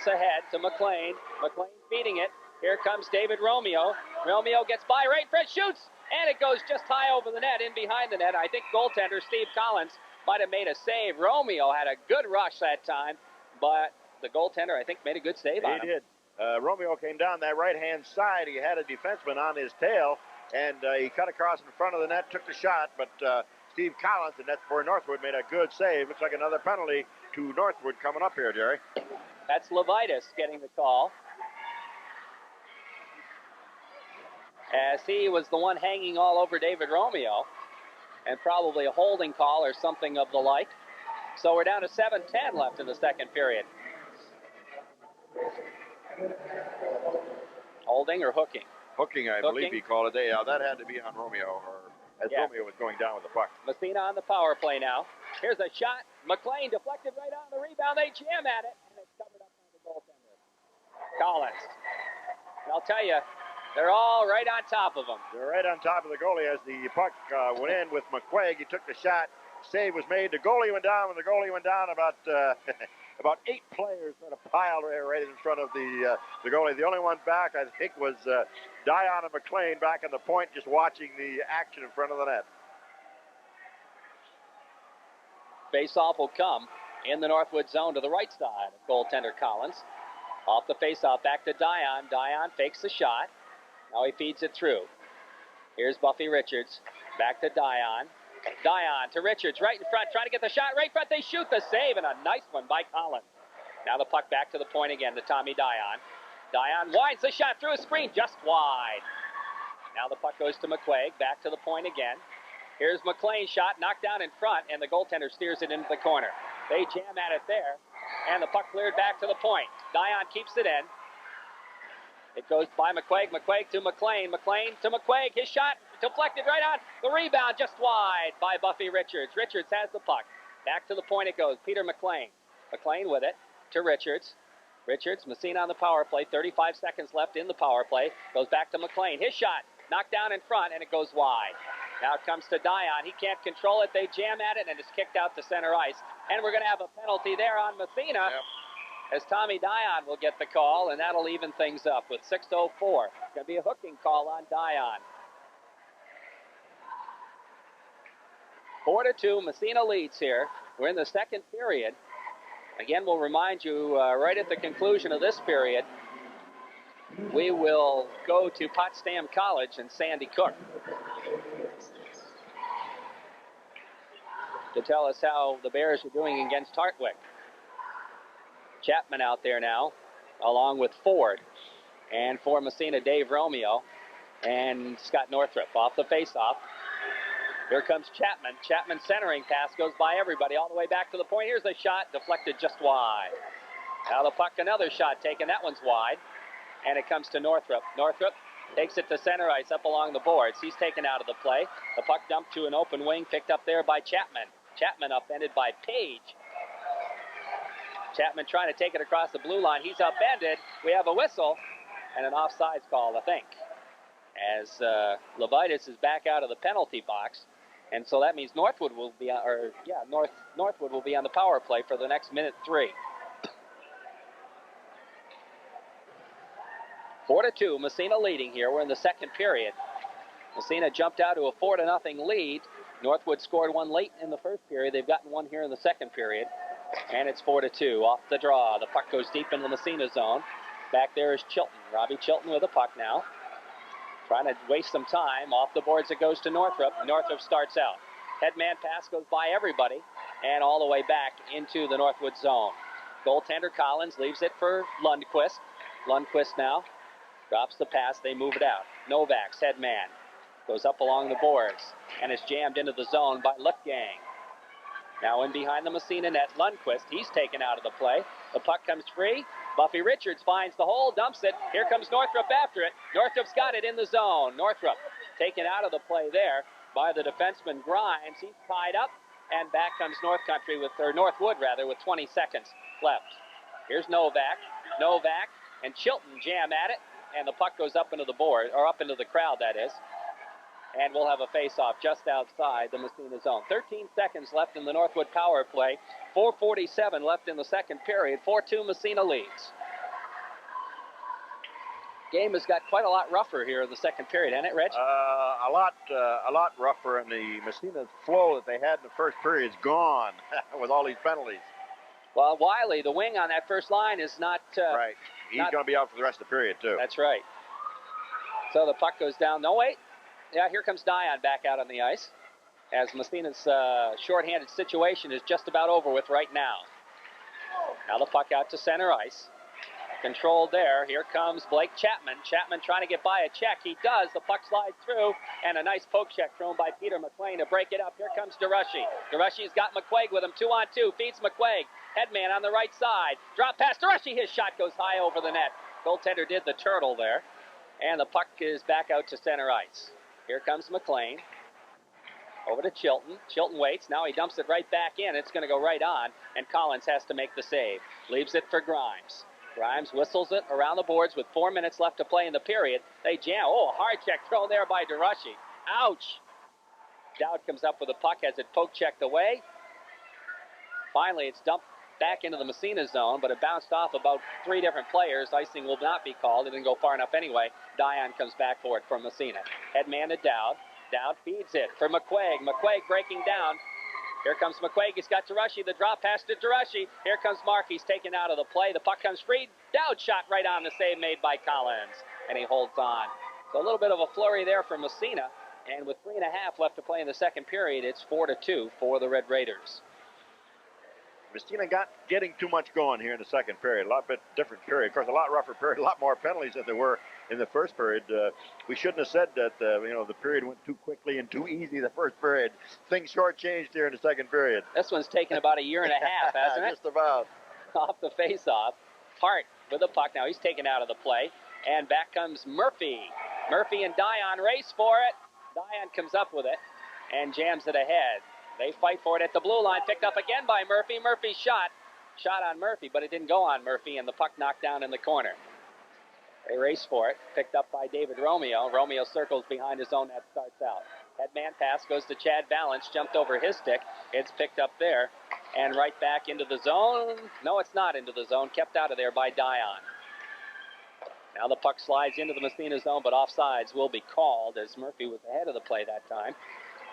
ahead to McLean. McLean feeding it. Here comes David Romeo. Romeo gets by right in front, shoots, and it goes just high over the net, in behind the net. I think goaltender Steve Collins might have made a save. Romeo had a good rush that time, but the goaltender, I think, made a good save on him. He did. Romeo came down that right-hand side. He had a defenseman on his tail, and he cut across in front of the net, took the shot, but Steve Collins, and that's for Northwood, made a good save. Looks like another penalty to Northwood coming up here, Jerry. That's Levitas getting the call, as he was the one hanging all over David Romeo, and probably a holding call or something of the like. So we're down to 7:10 left in the second period. Holding or hooking? Hooking, I believe he called it. Yeah, that had to be on Romeo, or as Romeo was going down with the puck. Massena on the power play now. Here's a shot. McLean deflected right on the rebound. They jam at it, and it's covered up by the goaltender, Collins. And I'll tell you, they're all right on top of him. They're right on top of the goalie as the puck went in with McQuaig. He took the shot. Save was made. The goalie went down. When the goalie went down, about about 8 players sort of piled right in front of the goalie. The only one back, I think, was Dion and McLean back in the point, just watching the action in front of the net. Face-off will come in the Northwood zone to the right side of goaltender Collins. Off the face-off, back to Dion. Dion fakes the shot. Now he feeds it through. Here's Buffy Richards. Back to Dion. Dion to Richards, right in front, trying to get the shot. Right in front, they shoot the save, and a nice one by Collins. Now the puck back to the point again to Tommy Dion. Dion winds the shot through a screen, just wide. Now the puck goes to McQuaig, back to the point again. Here's McLean's shot, knocked down in front, and the goaltender steers it into the corner. They jam at it there, and the puck cleared back to the point. Dion keeps it in. It goes by McQuaig, McQuaig to McLean, McLean to McQuaig. His shot deflected right on. The rebound just wide by Buffy Richards. Richards has the puck. Back to the point it goes. Peter McLean. McLean with it to Richards. Richards, Massena on the power play. 35 seconds left in the power play. Goes back to McLean. His shot knocked down in front, and it goes wide. Now it comes to Dion. He can't control it. They jam at it, and it's kicked out to center ice. And we're going to have a penalty there on Massena. Yep. As Tommy Dion will get the call, and that'll even things up with 6:04. Going to be a hooking call on Dion. 4-2, Massena leads here. We're in the second period. Again, we'll remind you right at the conclusion of this period, we will go to Potsdam College and Sandy Cook to tell us how the Bears are doing against Hartwick. Chapman out there now, along with Ford. And for Massena, Dave Romeo and Scott Northrup. Off the face-off. Here comes Chapman. Chapman centering pass goes by everybody all the way back to the point. Here's the shot, deflected just wide. Now the puck, another shot taken. That one's wide. And it comes to Northrup. Northrup takes it to center ice up along the boards. He's taken out of the play. The puck dumped to an open wing, picked up there by Chapman. Chapman upended by Page. Chapman trying to take it across the blue line. He's upended. We have a whistle and an offsides call, I think, as Levitas is back out of the penalty box. And so that means Northwood will be, Northwood will be on the power play for the next minute 3. 4-2, Massena leading here. We're in the second period. Massena jumped out to a 4-0 lead. Northwood scored one late in the first period. They've gotten one here in the second period. And it's 4-2. Off the draw. The puck goes deep into the Massena zone. Back there is Chilton. Robbie Chilton with the puck now. Trying to waste some time. Off the boards it goes to Northrup. Northrup starts out. Headman pass goes by everybody and all the way back into the Northwood zone. Goaltender Collins leaves it for Lundqvist. Lundqvist now drops the pass. They move it out. Novak's headman goes up along the boards and is jammed into the zone by Lutgang. Now in behind the Massena net, Lundqvist. He's taken out of the play. The puck comes free. Buffy Richards finds the hole, dumps it. Here comes Northrup after it. Northrup's got it in the zone. Northrup taken out of the play there by the defenseman Grimes. He's tied up, and back comes Northwood with 20 seconds left. Here's Novak. Novak and Chilton jam at it, and the puck goes up into the board, or up into the crowd, that is. And we'll have a face-off just outside the Massena zone. 13 seconds left in the Northwood power play. 4:47 left in the second period. 4-2 Massena leads. Game has got quite a lot rougher here in the second period, hasn't it, Reg? A lot rougher, and the Massena's flow that they had in the first period is gone with all these penalties. Well, Wiley, the wing on that first line, is not... right. He's going to be out for the rest of the period, too. That's right. So the puck goes down. No, wait. Yeah, here comes Dion back out on the ice, as Massena's shorthanded situation is just about over with right now. Now the puck out to center ice. Controlled there. Here comes Blake Chapman. Chapman trying to get by a check. He does. The puck slides through, and a nice poke check thrown by Peter McLean to break it up. Here comes DeRushy. DeRushy's got McQuaig with him. 2-on-2. Feeds McQuaig. Headman on the right side. Drop pass. DeRushy. His shot goes high over the net. Goaltender did the turtle there. And the puck is back out to center ice. Here comes McLean. Over to Chilton. Chilton waits. Now he dumps it right back in. It's going to go right on, and Collins has to make the save. Leaves it for Grimes. Grimes whistles it around the boards with 4 minutes left to play in the period. They jam. Oh, a hard check thrown there by DeRushy. Ouch. Dowd comes up with the puck, has it poke checked away. Finally, it's dumped back into the Massena zone, but it bounced off about 3 different players. Icing will not be called. It didn't go far enough anyway. Dion comes back for it from Massena. Headman to Dowd. Dowd feeds it for McQuaig. McQuaig breaking down. Here comes McQuaig. He's got DeRushy. The drop pass to DeRushy. Here comes Mark. He's taken out of the play. The puck comes free. Dowd shot right on the save made by Collins, and he holds on. So a little bit of a flurry there for Massena, and with 3.5 left to play in the second period, it's 4-2 for the Red Raiders. Massena getting too much going here in the second period. A lot bit different period. Of course, a lot rougher period. A lot more penalties than there were in the first period. We shouldn't have said that the period went too quickly and too easy the first period. Things shortchanged here in the second period. This one's taken about a year and a half, hasn't it? Just about. Off the face-off. Hart with the puck now. He's taken out of the play. And back comes Murphy. Murphy and Dion race for it. Dion comes up with it and jams it ahead. They fight for it at the blue line. Picked up again by Murphy. Murphy's shot on Murphy, but it didn't go on Murphy, and the puck knocked down in the corner. They race for it. Picked up by David Romeo. Romeo circles behind his own net, starts out. Headman pass goes to Chad Balance. Jumped over his stick. It's picked up there and right back into the zone. No, it's not into the zone. Kept out of there by Dion. Now the puck slides into the Massena zone, but offsides will be called as Murphy was ahead of the play that time.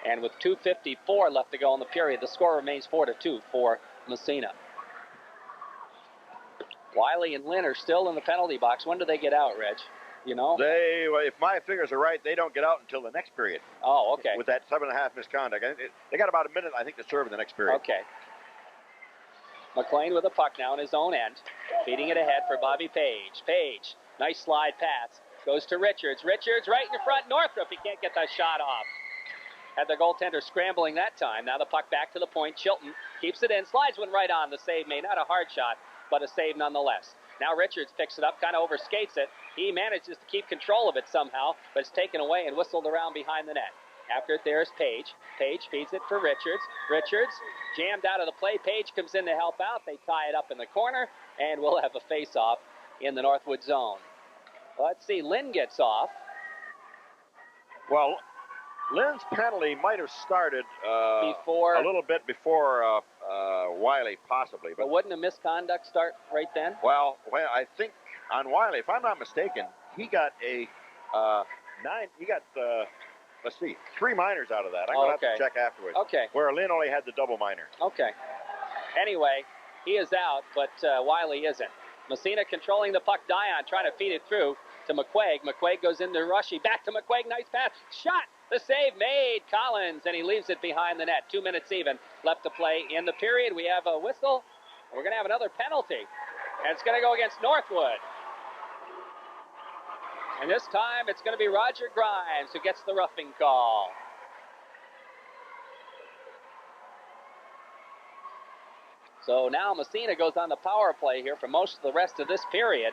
And with 2:54 left to go in the period, the score remains 4-2 for Massena. Wiley and Lynn are still in the penalty box. When do they get out, Reg? You know? If my figures are right, they don't get out until the next period. Oh, okay. With that 7.5 misconduct. They got about a minute, I think, to serve in the next period. Okay. McLean with a puck now in his own end. Feeding it ahead for Bobby Page. Page, nice slide pass. Goes to Richards. Richards right in front. Northrup, he can't get that shot off. Had the goaltender scrambling that time. Now the puck back to the point. Chilton keeps it in. Slides one right on. The save made. Not a hard shot, but a save nonetheless. Now Richards picks it up, kind of overskates it. He manages to keep control of it somehow, but it's taken away and whistled around behind the net. After it, there's Page. Page feeds it for Richards. Richards jammed out of the play. Page comes in to help out. They tie it up in the corner, and we'll have a face-off in the Northwood zone. Let's see. Lynn gets off. Well, Lynn's penalty might have started before a little bit before Wiley, possibly. But wouldn't a misconduct start right then? Well, I think on Wiley, if I'm not mistaken, he got a 9. He got let's see, 3 minors out of that. I'm going to have to check afterwards. Okay. Where Lynn only had the double minor. Okay. Anyway, he is out, but Wiley isn't. Massena controlling the puck. Dion trying to feed it through to McQuaig. McQuaig goes into Rushy. Back to McQuaig. Nice pass. Shot. The save made, Collins, and he leaves it behind the net. 2 minutes even left to play in the period. We have a whistle. We're going to have another penalty, and it's going to go against Northwood. And this time it's going to be Roger Grimes who gets the roughing call. So now Massena goes on the power play here for most of the rest of this period.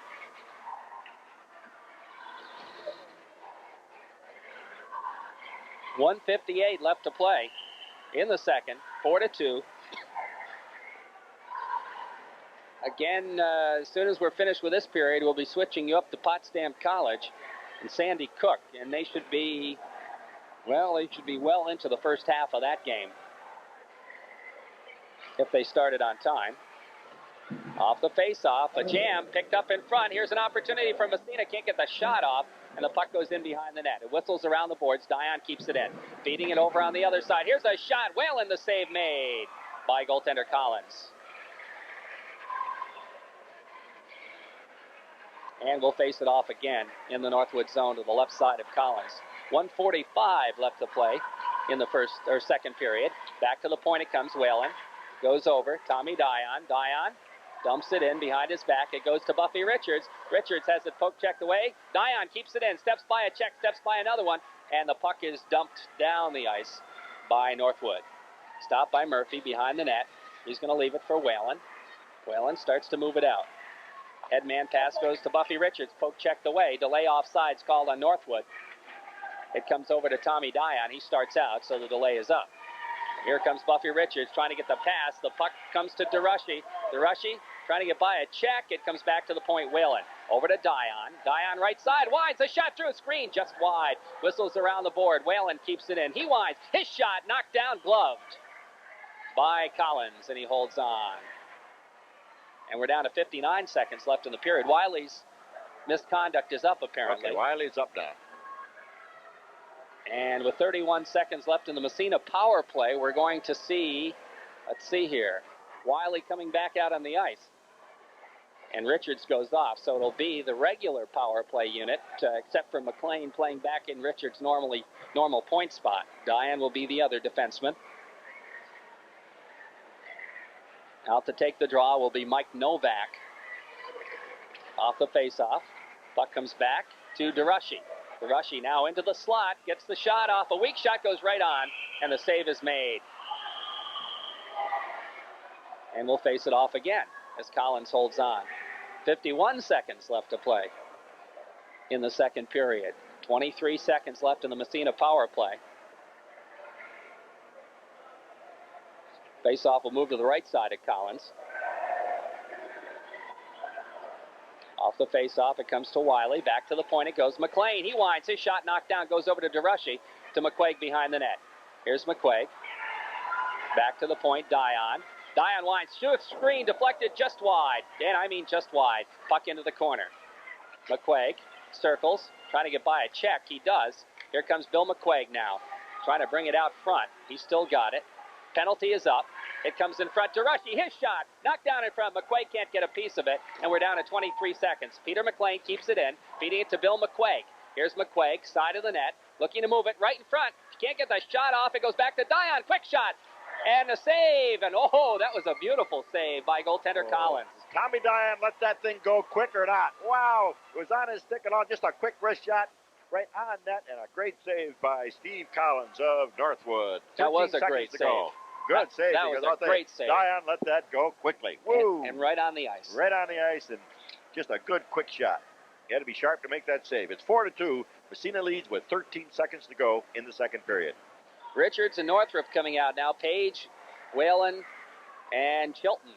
.158 left to play in the second, 4-2. Again, as soon as we're finished with this period, we'll be switching you up to Potsdam College and Sandy Cook, and they should be well into the first half of that game if they started on time. Off the face-off, a jam picked up in front. Here's an opportunity for Massena. Can't get the shot off, and the puck goes in behind the net. It whistles around the boards. Dion keeps it in, feeding it over on the other side. Here's a shot. Whalen, the save made by goaltender Collins. And we'll face it off again in the Northwood zone to the left side of Collins. 1:45 left to play in the second period. Back to the point it comes. Whalen goes over. Tommy Dion. Dion dumps it in behind his back. It goes to Buffy Richards. Richards has it poke checked away. Dion keeps it in. Steps by a check. Steps by another one. And the puck is dumped down the ice by Northwood. Stopped by Murphy behind the net. He's going to leave it for Whalen. Whalen starts to move it out. Headman pass goes to Buffy Richards. Poke checked away. Delay offsides called on Northwood. It comes over to Tommy Dion. He starts out, so the delay is up. Here comes Buffy Richards trying to get the pass. The puck comes to DeRushy. DeRushy trying to get by a check. It comes back to the point. Whalen over to Dion. Dion right side. Winds a shot through a screen just wide. Whistles around the board. Whalen keeps it in. He winds. His shot knocked down, gloved by Collins, and he holds on. And we're down to 59 seconds left in the period. Wiley's misconduct is up, apparently. Okay, Wiley's up now. And with 31 seconds left in the Massena power play, we're going to see, let's see here, Wiley coming back out on the ice. And Richards goes off, so it'll be the regular power play unit, except for McLean playing back in Richards' normal point spot. Dion will be the other defenseman. Out to take the draw will be Mike Novak. Off the faceoff. Puck comes back to DeRushy. DeRushy now into the slot. Gets the shot off. A weak shot goes right on. And the save is made. And we'll face it off again as Collins holds on. 51 seconds left to play in the second period. 23 seconds left in the Massena power play. Face-off will move to the right side of Collins. Off the face-off, it comes to Wiley. Back to the point it goes. McLean, he winds. His shot knocked down. Goes over to DeRushy. To McQuaig behind the net. Here's McQuaig. Back to the point, Dion. Dion winds. Shoots, screen, deflected just wide. And I mean just wide. Puck into the corner. McQuaig circles. Trying to get by a check. He does. Here comes Bill McQuaig now. Trying to bring it out front. He's still got it. Penalty is up. It comes in front. DeRushy, his shot. Knocked down in front. McQuaig can't get a piece of it. And we're down to 23 seconds. Peter McLean keeps it in. Feeding it to Bill McQuaig. Here's McQuaig, side of the net. Looking to move it right in front. Can't get the shot off. It goes back to Dion. Quick shot. And a save. And oh, that was a beautiful save by goaltender Collins. Tommy Dion let that thing go quick or not. Wow. It was on his stick and all. Just a quick wrist shot. Right on net, and a great save by Steve Collins of Northwood. That was a great save. Good save. That was a great save. Dion let that go quickly. Woo! And right on the ice. Right on the ice, and just a good quick shot. You had to be sharp to make that save. It's 4-2. Massena leads with 13 seconds to go in the second period. Richards and Northrup coming out now. Page, Whalen, and Chilton.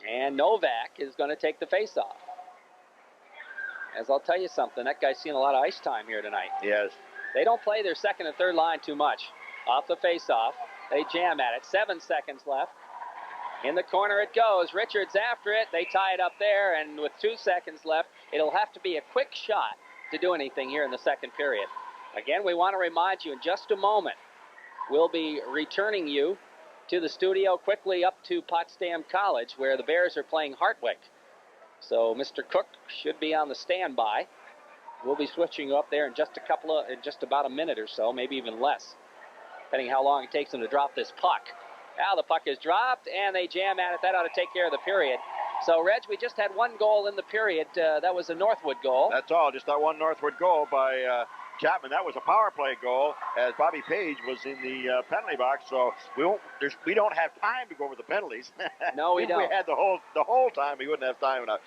And Novak is going to take the face-off. As I'll tell you something, that guy's seen a lot of ice time here tonight. Yes. They don't play their second and third line too much. Off the face-off, they jam at it. 7 seconds left. In the corner it goes. Richards after it. They tie it up there, and with 2 seconds left, it'll have to be a quick shot to do anything here in the second period. Again, we want to remind you in just a moment, we'll be returning you to the studio quickly up to Potsdam College, where the Bears are playing Hartwick. So Mr. Cook should be on the standby. We'll be switching up there in just about a minute or so, maybe even less, depending how long it takes them to drop this puck. Now the puck is dropped, and they jam at it. That ought to take care of the period. So, Reg, we just had one goal in the period. That was a Northwood goal. That's all. Just that one Northwood goal by Chapman. That was a power play goal, as Bobby Page was in the penalty box. So we don't have time to go over the penalties. No, we don't. If we had the whole time, we wouldn't have time enough.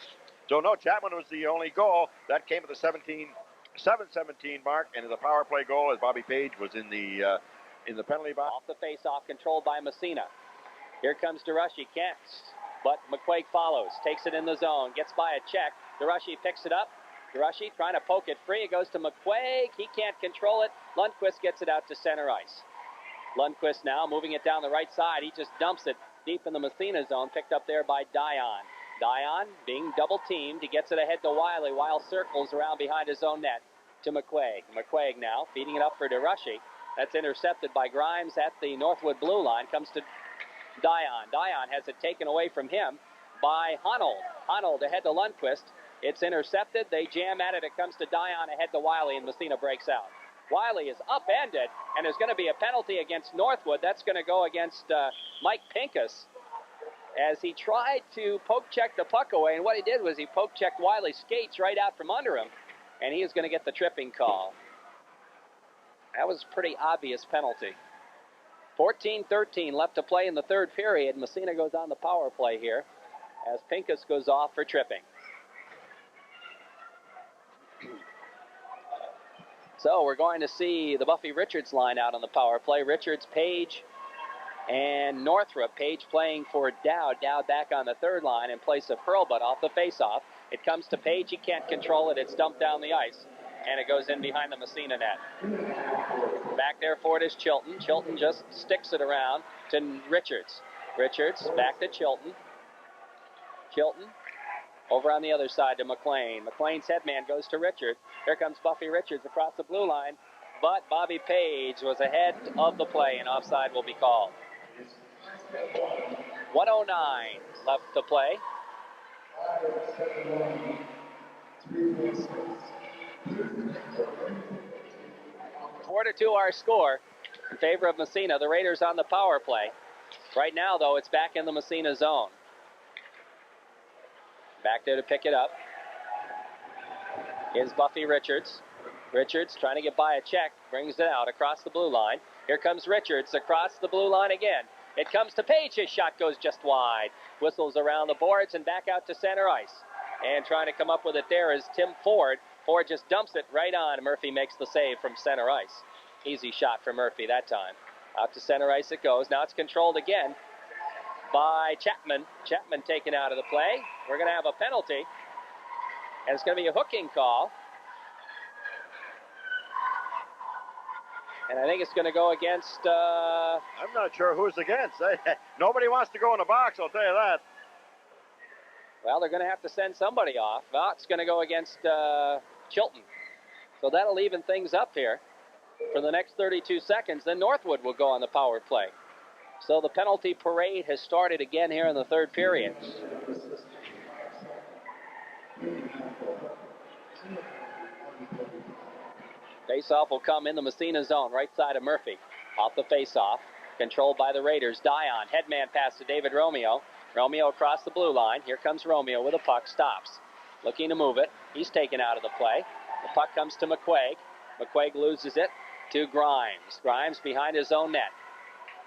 So no, Chapman was the only goal that came at the 7:17 mark, and the power play goal as Bobby Page was in the penalty box. Off the face-off, controlled by Massena. Here comes DeRushy. Can't, but McQuaig follows. Takes it in the zone. Gets by a check. DeRushy picks it up. DeRushy trying to poke it free. It goes to McQuaig. He can't control it. Lundqvist gets it out to center ice. Lundqvist now moving it down the right side. He just dumps it deep in the Massena zone. Picked up there by Dion. Dion being double-teamed. He gets it ahead to Wiley. Wiley circles around behind his own net to McQuaig. McQuaig now feeding it up for DeRushy. That's intercepted by Grimes at the Northwood blue line. Comes to Dion. Dion has it taken away from him by Honold. Honold ahead to Lundqvist. It's intercepted. They jam at it. It comes to Dion ahead to Wiley, and Massena breaks out. Wiley is upended, and there's going to be a penalty against Northwood. That's going to go against Mike Pincus, as he tried to poke-check the puck away, and what he did was he poke-checked Wiley's skates right out from under him, and he is going to get the tripping call. That was a pretty obvious penalty. 14-13 left to play in the third period. Massena goes on the power play here as Pincus goes off for tripping. So we're going to see the Buffy Richards line out on the power play. Richards, Page, and Northrup. Page playing for Dowd. Dowd back on the third line in place of Hurlbut off the faceoff. It comes to Page. He can't control it. It's dumped down the ice, and it goes in behind the Massena net. Back there for it is Chilton. Chilton just sticks it around to Richards. Richards back to Chilton. Chilton over on the other side to McLean. McLean's headman goes to Richard. Here comes Buffy Richards across the blue line, but Bobby Page was ahead of the play, and offside will be called. 1:09 left to play. Four to 2 our score in favor of Massena. The Raiders on the power play. Right now, though, it's back in the Massena zone. Back there to pick it up is Buffy Richards. Richards trying to get by a check, brings it out across the blue line. Here comes Richards across the blue line again. It comes to Page. His shot goes just wide. Whistles around the boards and back out to center ice. And trying to come up with it there is Tim Ford. Ford just dumps it right on. Murphy makes the save from center ice. Easy shot for Murphy that time. Out to center ice it goes. Now it's controlled again by Chapman. Chapman taken out of the play. We're going to have a penalty, and it's going to be a hooking call. And I think it's going to go against... I'm not sure who's against. Nobody wants to go in the box, I'll tell you that. Well, they're going to have to send somebody off. Well, it's going to go against Chilton. So that'll even things up here for the next 32 seconds. Then Northwood will go on the power play. So the penalty parade has started again here in the third period. Faceoff will come in the Massena zone, right side of Murphy. Off the faceoff, controlled by the Raiders. Dion, headman pass to David Romeo. Romeo across the blue line. Here comes Romeo with a puck, stops. Looking to move it. He's taken out of the play. The puck comes to McQuaig. McQuaig loses it to Grimes. Grimes behind his own net.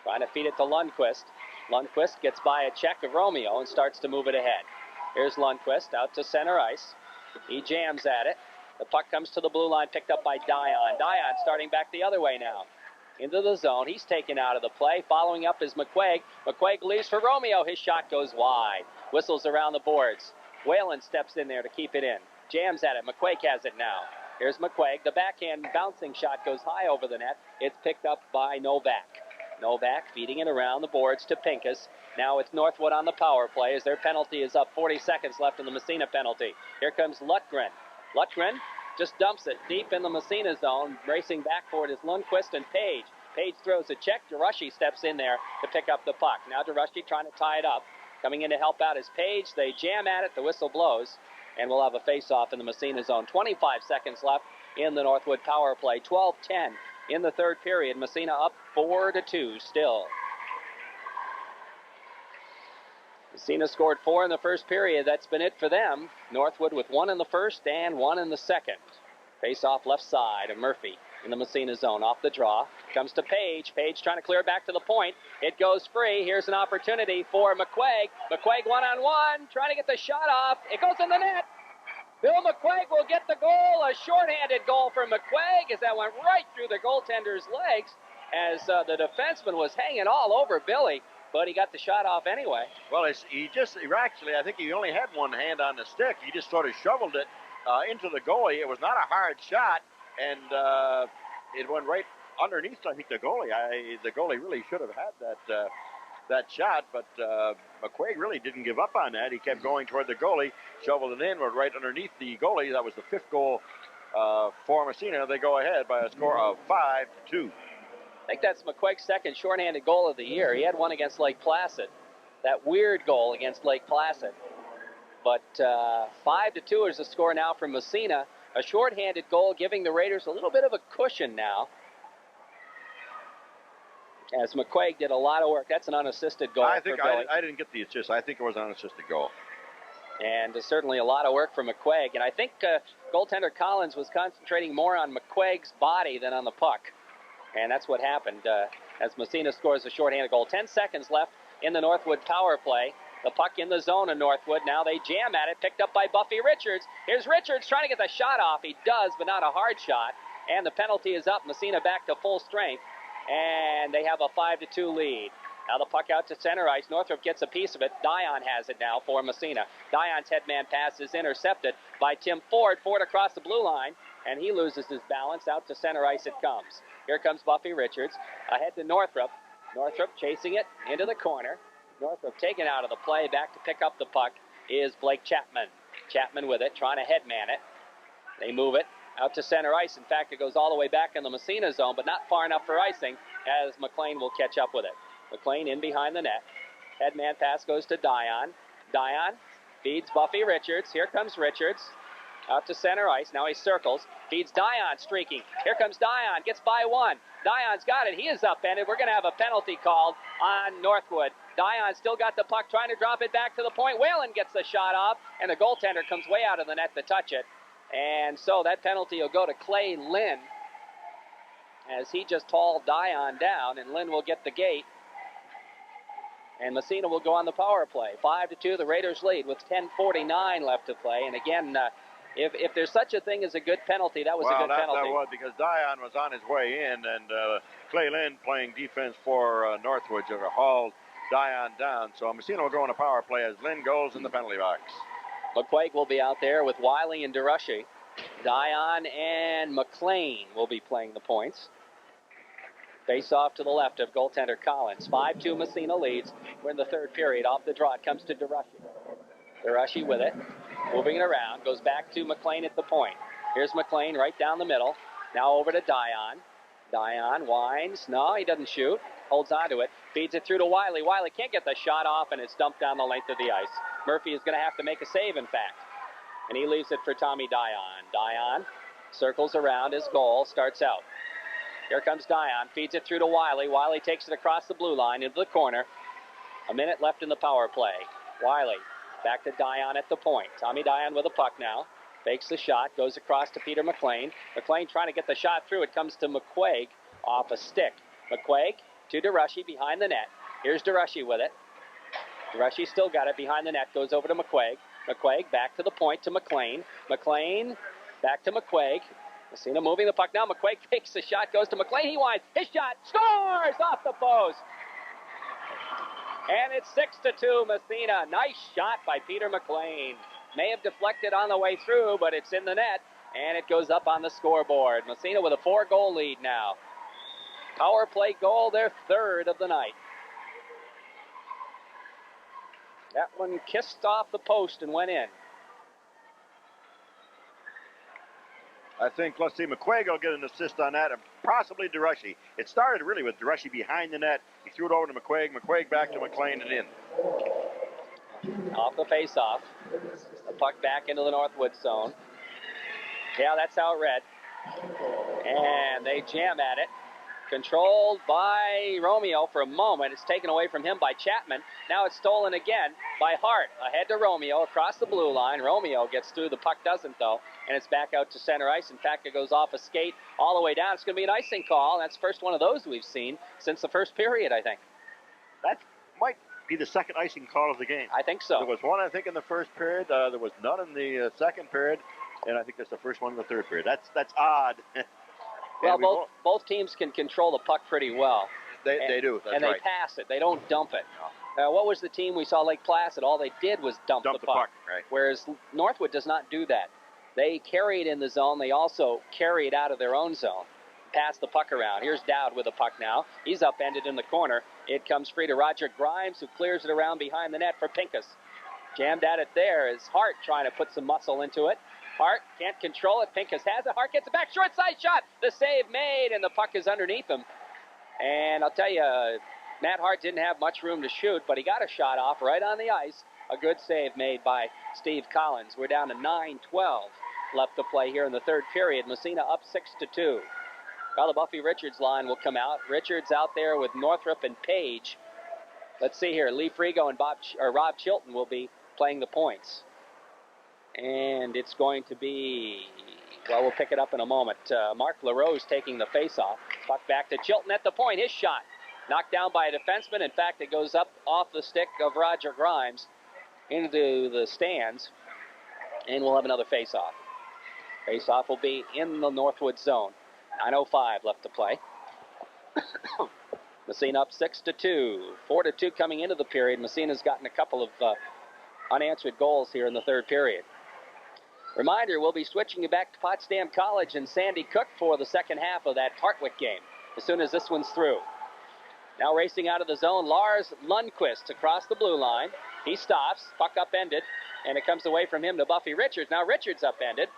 Trying to feed it to Lundqvist. Lundqvist gets by a check of Romeo and starts to move it ahead. Here's Lundqvist out to center ice. He jams at it. The puck comes to the blue line, picked up by Dion. Dion starting back the other way now. Into the zone. He's taken out of the play. Following up is McQuaig. McQuaig leaves for Romeo. His shot goes wide. Whistles around the boards. Whalen steps in there to keep it in. Jams at it. McQuaig has it now. Here's McQuaig. The backhand bouncing shot goes high over the net. It's picked up by Novak. Novak feeding it around the boards to Pincus. Now it's Northwood on the power play as their penalty is up. 40 seconds left in the Massena penalty. Here comes Lutgren. Lutgren just dumps it deep in the Massena zone. Racing back for it is Lundqvist and Page. Page throws a check. DeRushy steps in there to pick up the puck. Now DeRushy trying to tie it up. Coming in to help out is Page. They jam at it. The whistle blows. and we'll have a face-off in the Massena zone. 25 seconds left in the Northwood power play. 12-10 in the third period. Massena up 4-2 still. Massena scored 4 in the first period. That's been it for them. Northwood with 1 in the first and 1 in the second. Face-off left side of Murphy in the Massena zone. Off the draw. Comes to Page. Page trying to clear back to the point. It goes free. Here's an opportunity for McQuaig. McQuaig one-on-one. Trying to get the shot off. It goes in the net. Bill McQuaig will get the goal. A shorthanded goal for McQuaig as that went right through the goaltender's legs as the defenseman was hanging all over Billy. But he got the shot off anyway. Well, I think he only had one hand on the stick. He just sort of shoveled it into the goalie. It was not a hard shot, and it went right underneath, I think, the goalie. The goalie really should have had that shot, but McQuaig really didn't give up on that. He kept going toward the goalie, shoveled it in, went right underneath the goalie. That was the 5th goal for Massena. They go ahead by a score of 5-2. I think that's McQuaig's second shorthanded goal of the year. He had one against Lake Placid. That weird goal against Lake Placid. But 5-2 is the score now from Massena. A shorthanded goal giving the Raiders a little bit of a cushion now. As McQuaig did a lot of work. That's an unassisted goal for Billy. I didn't get the assist. I think it was an unassisted goal. And certainly a lot of work for McQuaig. And I think goaltender Collins was concentrating more on McQuaig's body than on the puck. And that's what happened as Massena scores a shorthanded goal. 10 seconds left in the Northwood power play. The puck in the zone of Northwood. Now they jam at it, picked up by Buffy Richards. Here's Richards trying to get the shot off. He does, but not a hard shot. And the penalty is up. Massena back to full strength. And they have a 5-2 lead. Now the puck out to center ice. Northrup gets a piece of it. Dion has it now for Massena. Dion's headman pass is intercepted by Tim Ford. Ford across the blue line, and he loses his balance. Out to center ice it comes. Here comes Buffy Richards. Ahead to Northrup. Northrup chasing it into the corner. Northrup taken out of the play. Back to pick up the puck is Blake Chapman. Chapman with it, trying to headman it. They move it out to center ice. In fact, it goes all the way back in the Massena zone, but not far enough for icing as McLean will catch up with it. McLean in behind the net. Headman pass goes to Dion. Dion feeds Buffy Richards. Here comes Richards. Out to center ice. Now he circles. Feeds Dion streaking. Here comes Dion. Gets by one. Dion's got it. He is upended. We're going to have a penalty called on Northwood. Dion still got the puck, trying to drop it back to the point. Whalen gets the shot off, and the goaltender comes way out of the net to touch it. And so that penalty will go to Clay Lynn as he just hauled Dion down, and Lynn will get the gate. And Massena will go on the power play. 5-2, the Raiders lead with 10:49 left to play. And again, if there's such a thing as a good penalty, that was a good penalty. That was, because Dion was on his way in, and Clay Lynn, playing defense for Northwood, hauled Dion down. So Massena will go on a power play as Lynn goes in the penalty box. McQuaig will be out there with Wiley and DeRushy. Dion and McLean will be playing the points. Face off to the left of goaltender Collins. 5-2 Massena leads. We're in the third period. Off the draw, it comes to DeRushy. DeRushy with it. Moving it around. Goes back to McLean at the point. Here's McLean right down the middle. Now over to Dion. Dion winds. No, he doesn't shoot. Holds on to it. Feeds it through to Wiley. Wiley can't get the shot off, and it's dumped down the length of the ice. Murphy is going to have to make a save, in fact. And he leaves it for Tommy Dion. Dion circles around his goal. Starts out. Here comes Dion. Feeds it through to Wiley. Wiley takes it across the blue line into the corner. A minute left in the power play. Wiley back to Dion at the point. Tommy Dion with a puck now. Fakes the shot. Goes across to Peter McLean. McLean trying to get the shot through. It comes to McQuaig off a stick. McQuaig to DeRushy behind the net. Here's DeRushy with it. DeRushy still got it behind the net. Goes over to McQuaig. McQuaig back to the point to McLean. McLean back to McQuaig. Massena moving the puck now. McQuaig takes the shot. Goes to McLean. He winds. His shot. Scores off the post. And it's 6-2 Massena. Nice shot by Peter McLean. May have deflected on the way through, but it's in the net. And it goes up on the scoreboard. Massena with a 4-goal lead now. Power play goal, their third of the night. That one kissed off the post and went in. I think, let's see, McQuaig will get an assist on that, and possibly DeRushy. It started really with DeRushy behind the net. He threw it over to McQuaig. McQuaig back to McLean and in. Off the face-off. The puck back into the Northwood zone. Yeah, that's how it read. And they jam at it. Controlled by Romeo for a moment. It's taken away from him by Chapman. Now it's stolen again by Hart. Ahead to Romeo across the blue line. Romeo gets through. The puck doesn't, though. And it's back out to center ice. In fact, it goes off a skate all the way down. It's going to be an icing call. That's the first one of those we've seen since the first period, I think. That might be the second icing call of the game. I think so. There was one, I think, in the first period. There was none in the second period. And I think that's the first one in the third period. That's odd. Well, both teams can control the puck pretty well. They do. That's and they right. pass it. They don't dump it. No. What was the team we saw Lake Placid? All they did was dump the puck. Right. Whereas Northwood does not do that. They carry it in the zone. They also carry it out of their own zone. Pass the puck around. Here's Dowd with the puck now. He's upended in the corner. It comes free to Roger Grimes, who clears it around behind the net for Pincus. Jammed at it there is Hart trying to put some muscle into it. Hart can't control it. Pincus has it. Hart gets it back. Short side shot. The save made, and the puck is underneath him. And I'll tell you, Matt Hart didn't have much room to shoot, but he got a shot off right on the ice. A good save made by Steve Collins. We're down to 9:12 left to play here in the third period. Massena up 6-2. Well, the Buffy Richards line will come out. Richards out there with Northrup and Page. Let's see here. Lee Frigo and Rob Chilton will be playing the points. And it's going to be, well, we'll pick it up in a moment. Mark LaRose taking the face-off. Puck back to Chilton at the point. His shot knocked down by a defenseman. In fact, it goes up off the stick of Roger Grimes into the stands. And we'll have another face-off. Face-off will be in the Northwood zone. 9:05 left to play. Massena up 6-2. 4-2 coming into the period. Massena's gotten a couple of unanswered goals here in the third period. Reminder, we'll be switching you back to Potsdam College and Sandy Cook for the second half of that Hartwick game as soon as this one's through. Now racing out of the zone, Lars Lundqvist across the blue line. He stops, puck upended, and it comes away from him to Buffy Richards. Now Richards upended,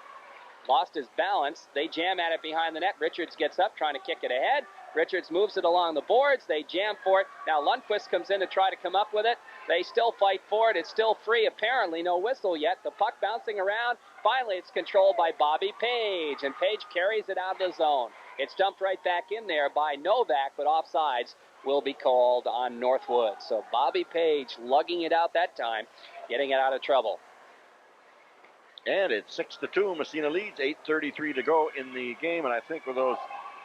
lost his balance. They jam at it behind the net. Richards gets up trying to kick it ahead. Richards moves it along the boards. They jam for it. Now Lundqvist comes in to try to come up with it. They still fight for it. It's still free, apparently. No whistle yet. The puck bouncing around. Finally, it's controlled by Bobby Page, and Page carries it out of the zone. It's dumped right back in there by Novak, but offsides will be called on Northwood. So Bobby Page lugging it out that time, getting it out of trouble. And it's 6-2. Massena leads. 8:33 to go in the game, and I think with those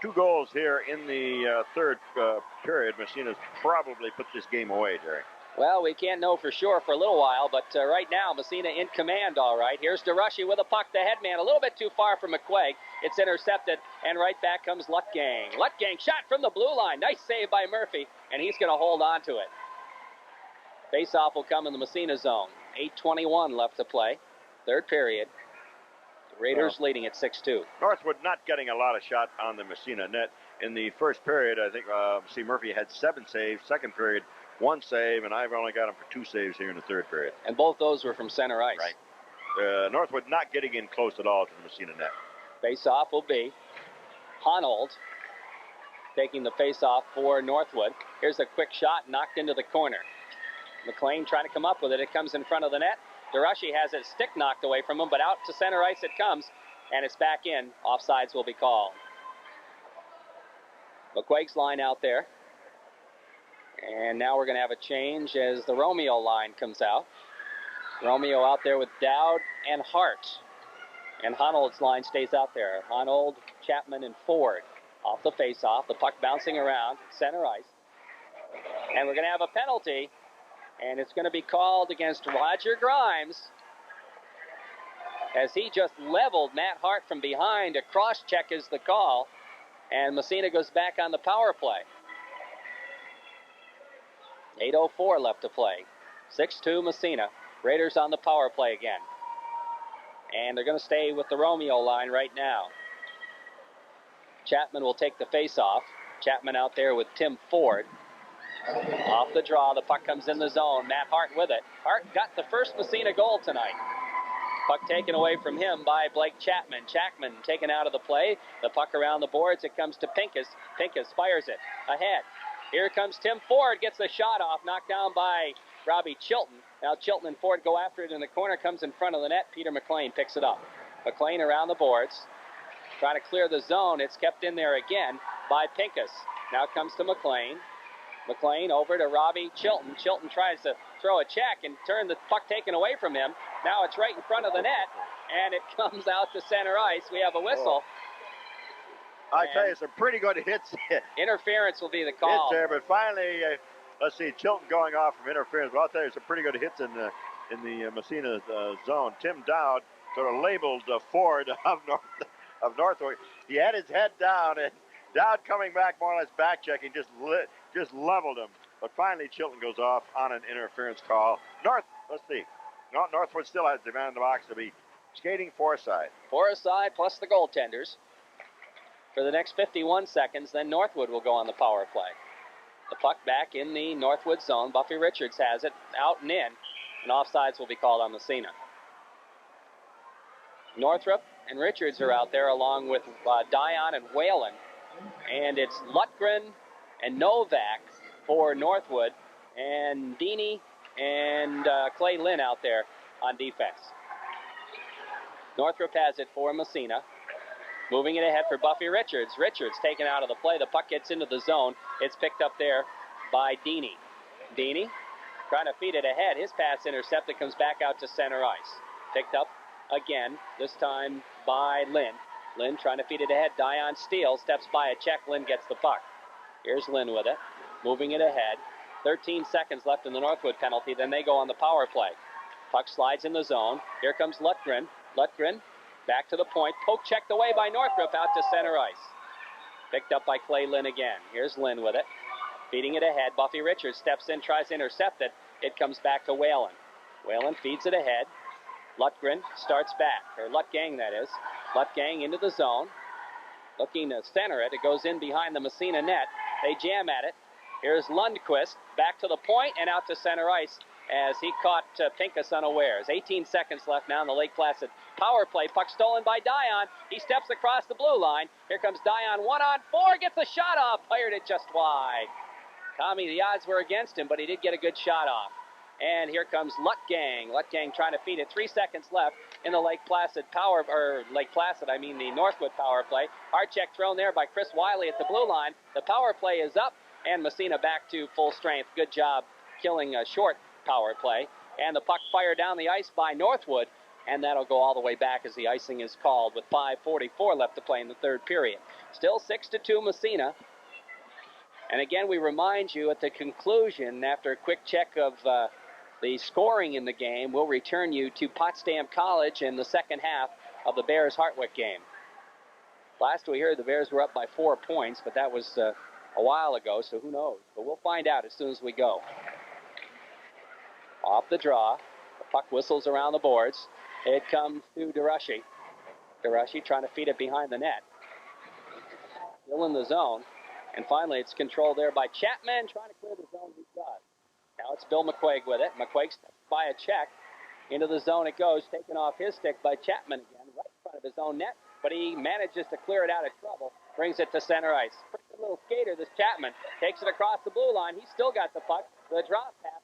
two goals here in the third period, Massena's probably put this game away, Jerry. Well, we can't know for sure for a little while, but right now, Massena in command, all right. Here's DeRushy with a puck, the headman, a little bit too far from McQuaig. It's intercepted, and right back comes Lutgang. Lutgang shot from the blue line. Nice save by Murphy, and he's going to hold on to it. Face-off will come in the Massena zone. 8:21 left to play. Third period. The Raiders leading at 6-2. Northwood not getting a lot of shot on the Massena net. In the first period, I think C. Murphy had 7 saves. Second period, 1 save, and I've only got him for 2 saves here in the third period. And both those were from center ice. Right. Northwood not getting in close at all to the Massena net. Face-off will be Honold taking the face-off for Northwood. Here's a quick shot knocked into the corner. McLean trying to come up with it. It comes in front of the net. DeRushy has his stick knocked away from him, but out to center ice it comes, and it's back in. Offsides will be called. McQuaig's line out there. And now we're going to have a change as the Romeo line comes out. Romeo out there with Dowd and Hart. And Honold's line stays out there. Honold, Chapman, and Ford off the face-off. The puck bouncing around center ice. And we're going to have a penalty. And it's going to be called against Roger Grimes as he just leveled Matt Hart from behind. A cross-check is the call. And Massena goes back on the power play. 8:04 left to play. 6-2 Massena. Raiders on the power play again. And they're going to stay with the Romeo line right now. Chapman will take the face-off. Chapman out there with Tim Ford. Off the draw, the puck comes in the zone. Matt Hart with it. Hart got the first Massena goal tonight. Puck taken away from him by Blake Chapman. Chapman taken out of the play. The puck around the boards. It comes to Pincus. Pincus fires it ahead. Here comes Tim Ford, gets the shot off, knocked down by Robbie Chilton. Now Chilton and Ford go after it in the corner, comes in front of the net. Peter McLean picks it up. McLean around the boards, trying to clear the zone. It's kept in there again by Pincus. Now it comes to McLean. McLean over to Robbie Chilton. Chilton tries to throw a check and turn the puck taken away from him. Now it's right in front of the net, and it comes out to center ice. We have a whistle. I tell you, some pretty good hits. Interference will be the call. Hits there, but finally, let's see, Chilton going off from interference. But I'll tell you, some pretty good hits in the Massena zone. Tim Dowd sort of labeled Ford of Northwood. He had his head down, and Dowd coming back more or less back checking, just leveled him. But finally, Chilton goes off on an interference call. Let's see. Northwood still has the man in the box to be skating four-side. Four-side plus the goaltenders. For the next 51 seconds, then Northwood will go on the power play. The puck back in the Northwood zone. Buffy Richards has it out and in, and offsides will be called on Massena. Northrup and Richards are out there along with Dion and Whalen. And it's Lutgren and Novak for Northwood, and Deeney and Clay Lynn out there on defense. Northrup has it for Massena. Moving it ahead for Buffy Richards. Richards taken out of the play. The puck gets into the zone. It's picked up there by Deeney. Deeney trying to feed it ahead. His pass intercepted, comes back out to center ice. Picked up again, this time by Lynn. Lynn trying to feed it ahead. Dion steals, steps by a check. Lynn gets the puck. Here's Lynn with it. Moving it ahead. 13 seconds left in the Northwood penalty. Then they go on the power play. Puck slides in the zone. Here comes Lutgren. Lutgren back to the point. Poke checked away by Northrup out to center ice. Picked up by Clay Lynn again. Here's Lynn with it. Feeding it ahead. Buffy Richards steps in, tries to intercept it. It comes back to Whalen. Whalen feeds it ahead. Lutgren starts back, or Lutgang that is. Lutgang into the zone. Looking to center it. It goes in behind the Massena net. They jam at it. Here's Lundqvist back to the point and out to center ice as he caught Pincus unawares. 18 seconds left now in the Lake Placid power play. Puck stolen by Dion. He steps across the blue line. Here comes Dion, 1-on-4, gets a shot off, fired it just wide. Tommy, the odds were against him, but he did get a good shot off. And here comes Lutgang. Lutgang trying to feed it. 3 seconds left in the Lake Placid the Northwood power play. Hard check thrown there by Chris Wiley at the blue line. The power play is up, and Massena back to full strength. Good job killing a short power play. And the puck fired down the ice by Northwood, and that'll go all the way back as the icing is called with 5:44 left to play in the third period. Still 6-2 Massena. And again, we remind you at the conclusion, after a quick check of the scoring in the game, we'll return you to Potsdam College in the second half of the Bears-Hartwick game. Last we heard, the Bears were up by 4 points, but that was a while ago, so who knows? But we'll find out as soon as we go. Off the draw, the puck whistles around the boards. It comes to DeRushy. DeRushy trying to feed it behind the net. Still in the zone. And finally, it's controlled there by Chapman, trying to clear the zone. He does. Now it's Bill McQuaig with it. McQuaig steps by a check. Into the zone it goes, taken off his stick by Chapman again, right in front of his own net. But he manages to clear it out of trouble. Brings it to center ice. Pretty good little skater, this Chapman. Takes it across the blue line. He's still got the puck. The drop pass.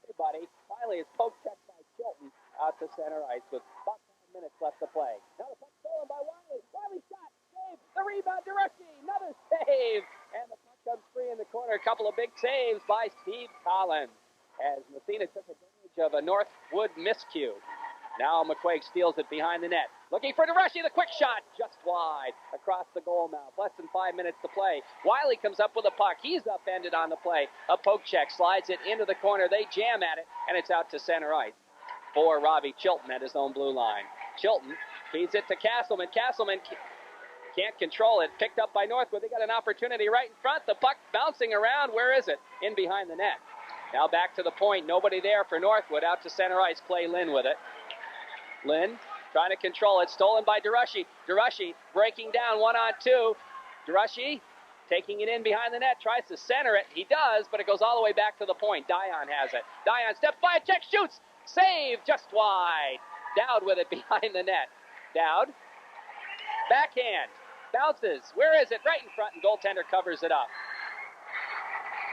Everybody. Finally, it's poke checked by Chilton out to center ice with about 5 minutes left to play. Now the puck stolen by Wiley. Wiley shot. Save. The rebound to Rushy. Another save. And the puck comes free in the corner. A couple of big saves by Steve Collins as Massena took advantage of a Northwood miscue. Now McQuaig steals it behind the net. Looking for DeRushy, the quick shot, just wide across the goal mouth. Less than 5 minutes to play. Wiley comes up with a puck. He's upended on the play. A poke check, slides it into the corner. They jam at it, and it's out to center ice for Robbie Chilton at his own blue line. Chilton feeds it to Castleman. Castleman can't control it. Picked up by Northwood. They got an opportunity right in front. The puck bouncing around. Where is it? In behind the net. Now back to the point. Nobody there for Northwood. Out to center ice. Clay Lynn with it. Lynn trying to control it. Stolen by DeRushy. DeRushy breaking down 1-on-2. DeRushy taking it in behind the net. Tries to center it. He does, but it goes all the way back to the point. Dion has it. Dion steps by a check. Shoots. Save just wide. Dowd with it behind the net. Dowd. Backhand. Bounces. Where is it? Right in front, and goaltender covers it up.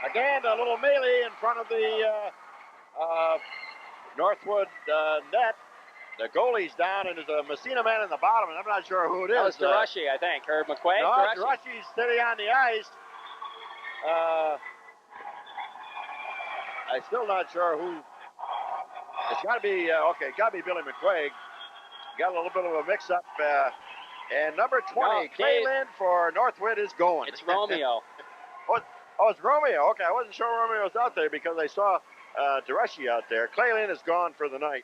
Again, a little melee in front of the Northwood net. The goalie's down, and there's a Massena man in the bottom, and I'm not sure who it is. That was Durashi, I think, or McQuaig. No, Durashi's steady on the ice. I'm still not sure who. It's got to be, okay, got to be Billy McQuaig. Got a little bit of a mix-up. And number 20, Clay Lynn for Northwood is going. It's Romeo. Oh, it's Romeo. Okay, I wasn't sure Romeo was out there because I saw Durashi out there. Clay Lynn is gone for the night.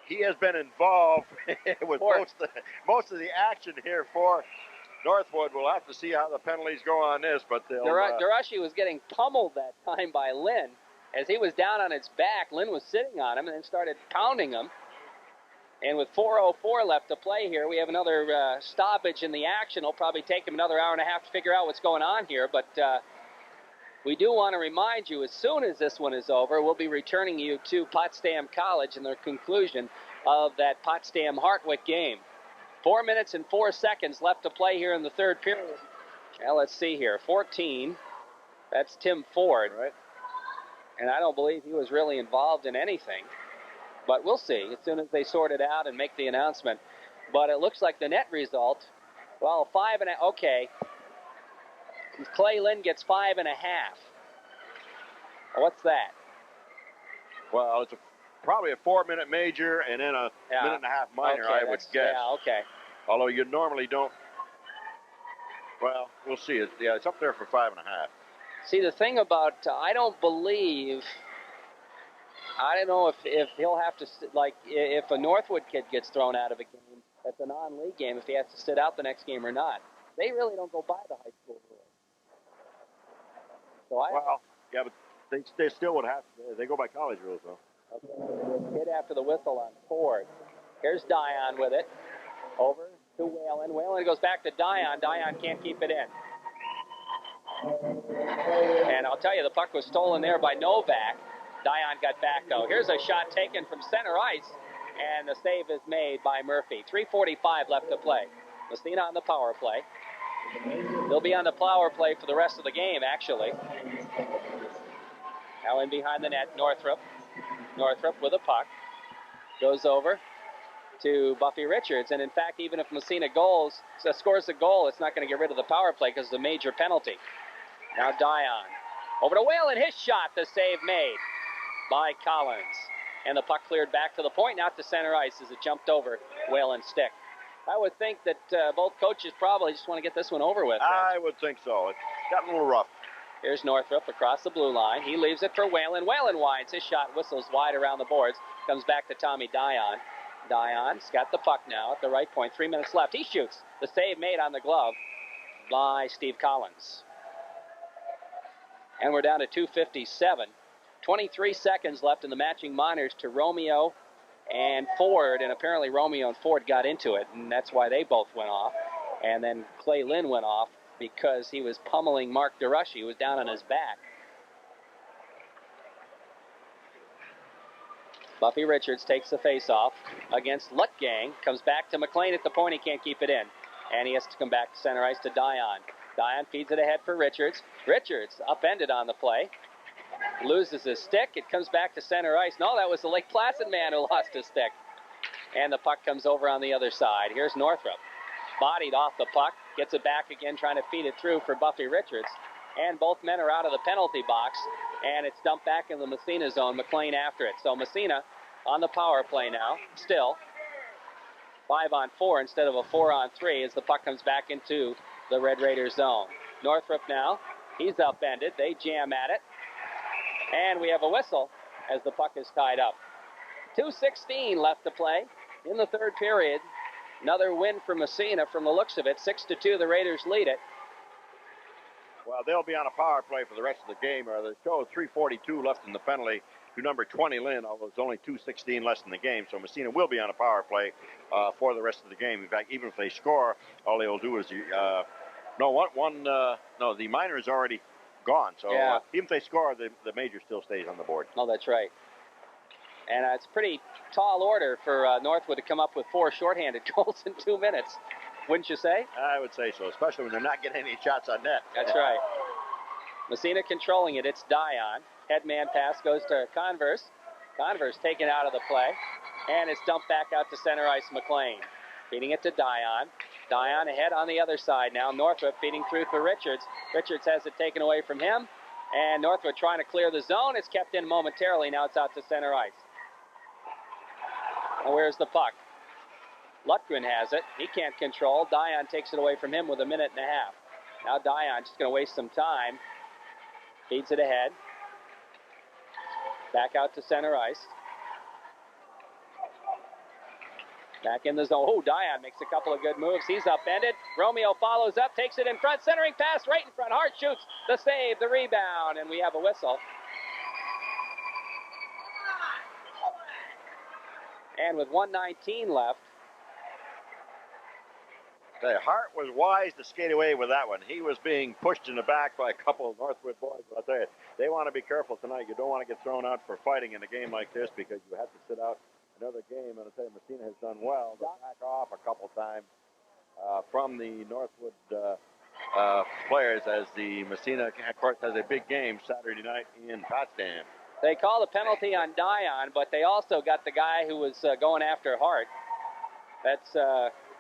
He has been involved with most of the action here for Northwood. We'll have to see how the penalties go on this, but Durashi was getting pummeled that time by Lynn. As he was down on his back, Lynn was sitting on him and then started pounding him. And with 4:04 left to play here, we have another stoppage in the action. It'll probably take him another hour and a half to figure out what's going on here, but we do want to remind you, as soon as this one is over, we'll be returning you to Potsdam College and the conclusion of that Potsdam-Hartwick game. 4 minutes and 4 seconds left to play here in the third period. Now let's see here. 14. That's Tim Ford. Right. And I don't believe he was really involved in anything. But we'll see as soon as they sort it out and make the announcement. But it looks like the net result, well, 5.5. Okay. Clay Lynn gets 5.5. What's that? Well, it's probably a 4-minute major and then a minute and a half minor, okay, I would guess. Yeah, okay. Although you normally don't. Well, we'll see. It's up there for 5.5. See, the thing about, I don't know if he'll have to, like, if a Northwood kid gets thrown out of a game, that's a non-league game, if he has to sit out the next game or not. They really don't go by the high school rules. So well, yeah, but they still would have to. They go by college rules, though. Okay, hit after the whistle on Ford. Here's Dion with it. Over to Whalen. Whalen goes back to Dion. Dion can't keep it in. And I'll tell you, the puck was stolen there by Novak. Dion got back, though. Here's a shot taken from center ice, and the save is made by Murphy. 3:45 left to play. Massena on the power play. They'll be on the power play for the rest of the game, actually. Now in behind the net, Northrup. Northrup with a puck. Goes over to Buffy Richards. And in fact, even if Massena scores a goal, it's not going to get rid of the power play because it's a major penalty. Now Dion. Over to Whalen, his shot, the save made by Collins. And the puck cleared back to the point, not to center ice as it jumped over Whalen's stick. I would think that both coaches probably just want to get this one over with. I would think so. It's gotten a little rough. Here's Northrup across the blue line. He leaves it for Whalen. Whalen winds. His shot whistles wide around the boards. Comes back to Tommy Dion. Dion's got the puck now at the right point. 3 minutes left. He shoots. The save made on the glove by Steve Collins. And we're down to 2:57. 23 seconds left in the matching minors to Romeo and Ford. And apparently Romeo and Ford got into it, and that's why they both went off. And then Clay Lynn went off because he was pummeling Mark Durashi, who was down on his back. Buffy Richards takes the face-off against Lutgang. Comes back to McLean at the point. He can't keep it in. And he has to come back to center ice to Dion. Dion feeds it ahead for Richards. Richards upended on the play. Loses his stick. It comes back to center ice. No, that was the Lake Placid man who lost his stick. And the puck comes over on the other side. Here's Northrup. Bodied off the puck. Gets it back again, trying to feed it through for Buffy Richards. And both men are out of the penalty box. And it's dumped back in the Massena zone. McLean after it. So Massena on the power play now. Still 5-on-4 instead of a 4-on-3 as the puck comes back into the Red Raiders zone. Northrup now. He's upended. They jam at it. And we have a whistle as the puck is tied up. 2:16 left to play in the third period. Another win for Massena from the looks of it. 6-2, the Raiders lead it. Well, they'll be on a power play for the rest of the game. There's still 3:42 left in the penalty to number 20 Lynn, although it's only 2:16 left in the game. So Massena will be on a power play for the rest of the game. In fact, even if they score, all they'll do is the minor is already gone. So even if they score, the major still stays on the board. Oh, that's right. And it's a pretty tall order for Northwood to come up with 4 shorthanded goals in 2 minutes. Wouldn't you say? I would say so, especially when they're not getting any shots on net. That's right. Massena controlling it. It's Dion. Headman pass goes to Converse. Converse taken out of the play. And it's dumped back out to center ice McLean. Feeding it to Dion. Dion ahead on the other side now. Northwood feeding through for Richards. Richards has it taken away from him. And Northwood trying to clear the zone. It's kept in momentarily. Now it's out to center ice. And where's the puck? Lutgren has it. He can't control. Dion takes it away from him with a minute and a half. Now Dion just going to waste some time. Feeds it ahead. Back out to center ice. Back in the zone. Oh, Dion makes a couple of good moves. He's upended. Romeo follows up, takes it in front. Centering pass right in front. Hart shoots. The save, the rebound, and we have a whistle. And with 1:19 left. Hart was wise to skate away with that one. He was being pushed in the back by a couple of Northwood boys. But I'll tell you, they want to be careful tonight. You don't want to get thrown out for fighting in a game like this because you have to sit out another game. And I'll tell you, Massena has done well to back off a couple times from the Northwood players as the Massena, of course, has a big game Saturday night in Potsdam. They call the penalty on Dion, but they also got the guy who was going after Hart. That's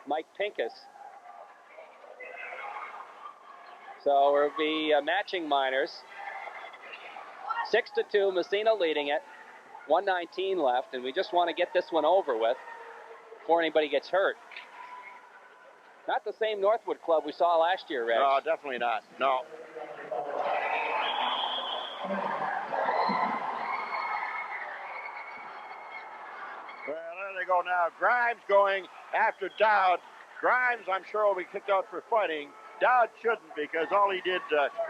Mike Pincus. So we'll be matching minors. 6-2, Massena leading it. 1:19 left, and we just want to get this one over with before anybody gets hurt. Not the same Northwood club we saw last year, Reg. No, definitely not. No. Well, there they go now. Grimes going after Dowd. Grimes, I'm sure, will be kicked out for fighting. Dowd shouldn't because all he did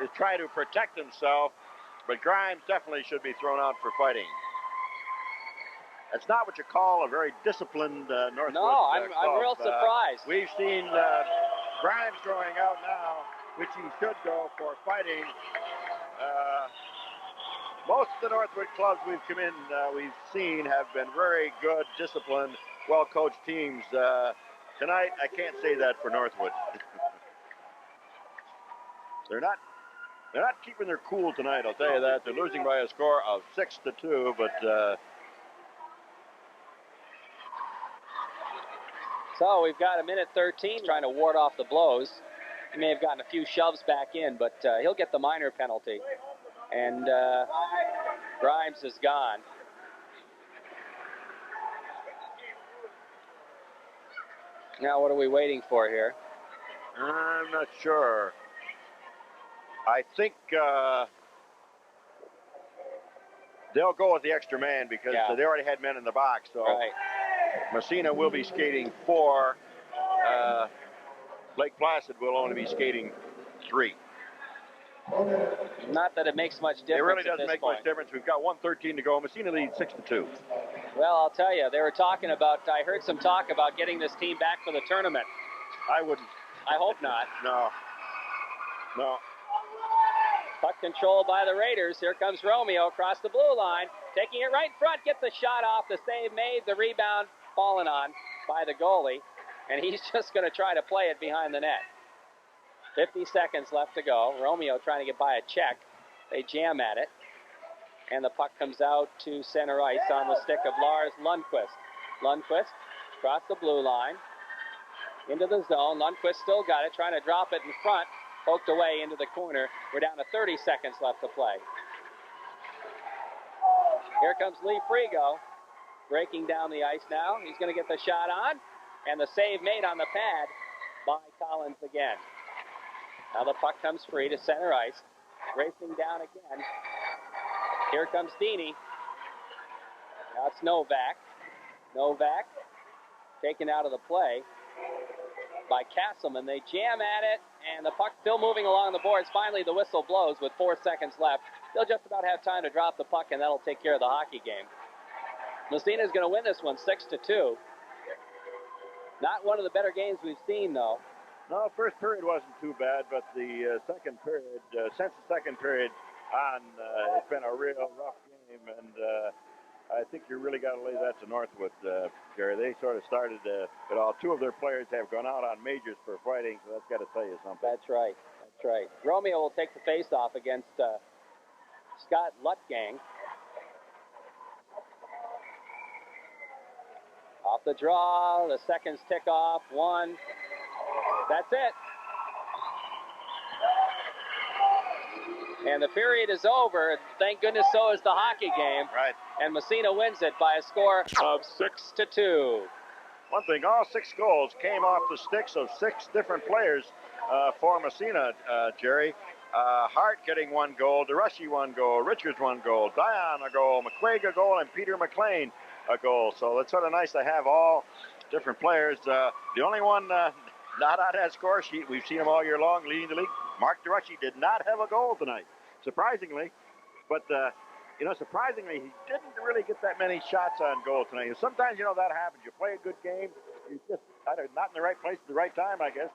is try to protect himself. But Grimes definitely should be thrown out for fighting. That's not what you call a very disciplined Northwood No, I'm real club. surprised. We've seen Grimes going out now, which he should go for fighting. Most of the Northwood clubs we've seen have been very good, disciplined, well-coached teams. Tonight, I can't say that for Northwood. They're not keeping their cool tonight, I'll tell you that. They're losing by a score of 6-2, but so we've got a minute 13 trying to ward off the blows. He may have gotten a few shoves back in, but he'll get the minor penalty. And Grimes is gone. Now what are we waiting for here? I'm not sure. I think they'll go with the extra man because they already had men in the box. So right. Massena will be skating 4. Lake Placid will only be skating 3. Not that it makes much difference. It really doesn't make much difference. We've got 1:13 to go. Massena leads 6-2. Well, I'll tell you, they were talking about, I heard some talk about getting this team back for the tournament. I wouldn't. I hope not. No. Puck control by the Raiders. Here comes Romeo across the blue line. Taking it right in front, gets the shot off. The save made, the rebound fallen on by the goalie. And he's just going to try to play it behind the net. 50 seconds left to go. Romeo trying to get by a check. They jam at it. And the puck comes out to center ice on the stick of Lars Lundqvist. Lundqvist across the blue line. Into the zone. Lundqvist still got it, trying to drop it in front. Poked away into the corner. We're down to 30 seconds left to play. Here comes Lee Frigo. Breaking down the ice now. He's going to get the shot on. And the save made on the pad by Collins again. Now the puck comes free to center ice. Racing down again. Here comes Deeney. Now it's Novak. Novak taken out of the play by Castleman. They jam at it, and the puck still moving along the boards. Finally, the whistle blows with 4 seconds left. They'll just about have time to drop the puck, and that'll take care of the hockey game. Massena's going to win this one 6-2. Not one of the better games we've seen, though. No, first period wasn't too bad, but the second period, since the second period on, it's been a real rough game, and I think you really got to lay that to Northwood, Gary. They sort of started it all. 2 of their players have gone out on majors for fighting, so that's got to tell you something. That's right. That's right. Romeo will take the face-off against Scott Lutgang. Off the draw, the seconds tick off. 1. That's it. And the period is over. Thank goodness so is the hockey game. Right. And Massena wins it by a score of 6-2. One thing, all 6 goals came off the sticks of 6 different players for Massena, Jerry. Hart getting 1 goal, DeRushy 1 goal, Richards 1 goal, Dion a goal, McQuaig a goal, and Peter McLean a goal. So it's sort of nice to have all different players. The only one not on that score sheet, we've seen him all year long leading the league, Mark DeRushy did not have a goal tonight, surprisingly. But, surprisingly, he didn't really get that many shots on goal tonight. Sometimes, that happens. You play a good game, you just either not in the right place at the right time, I guess.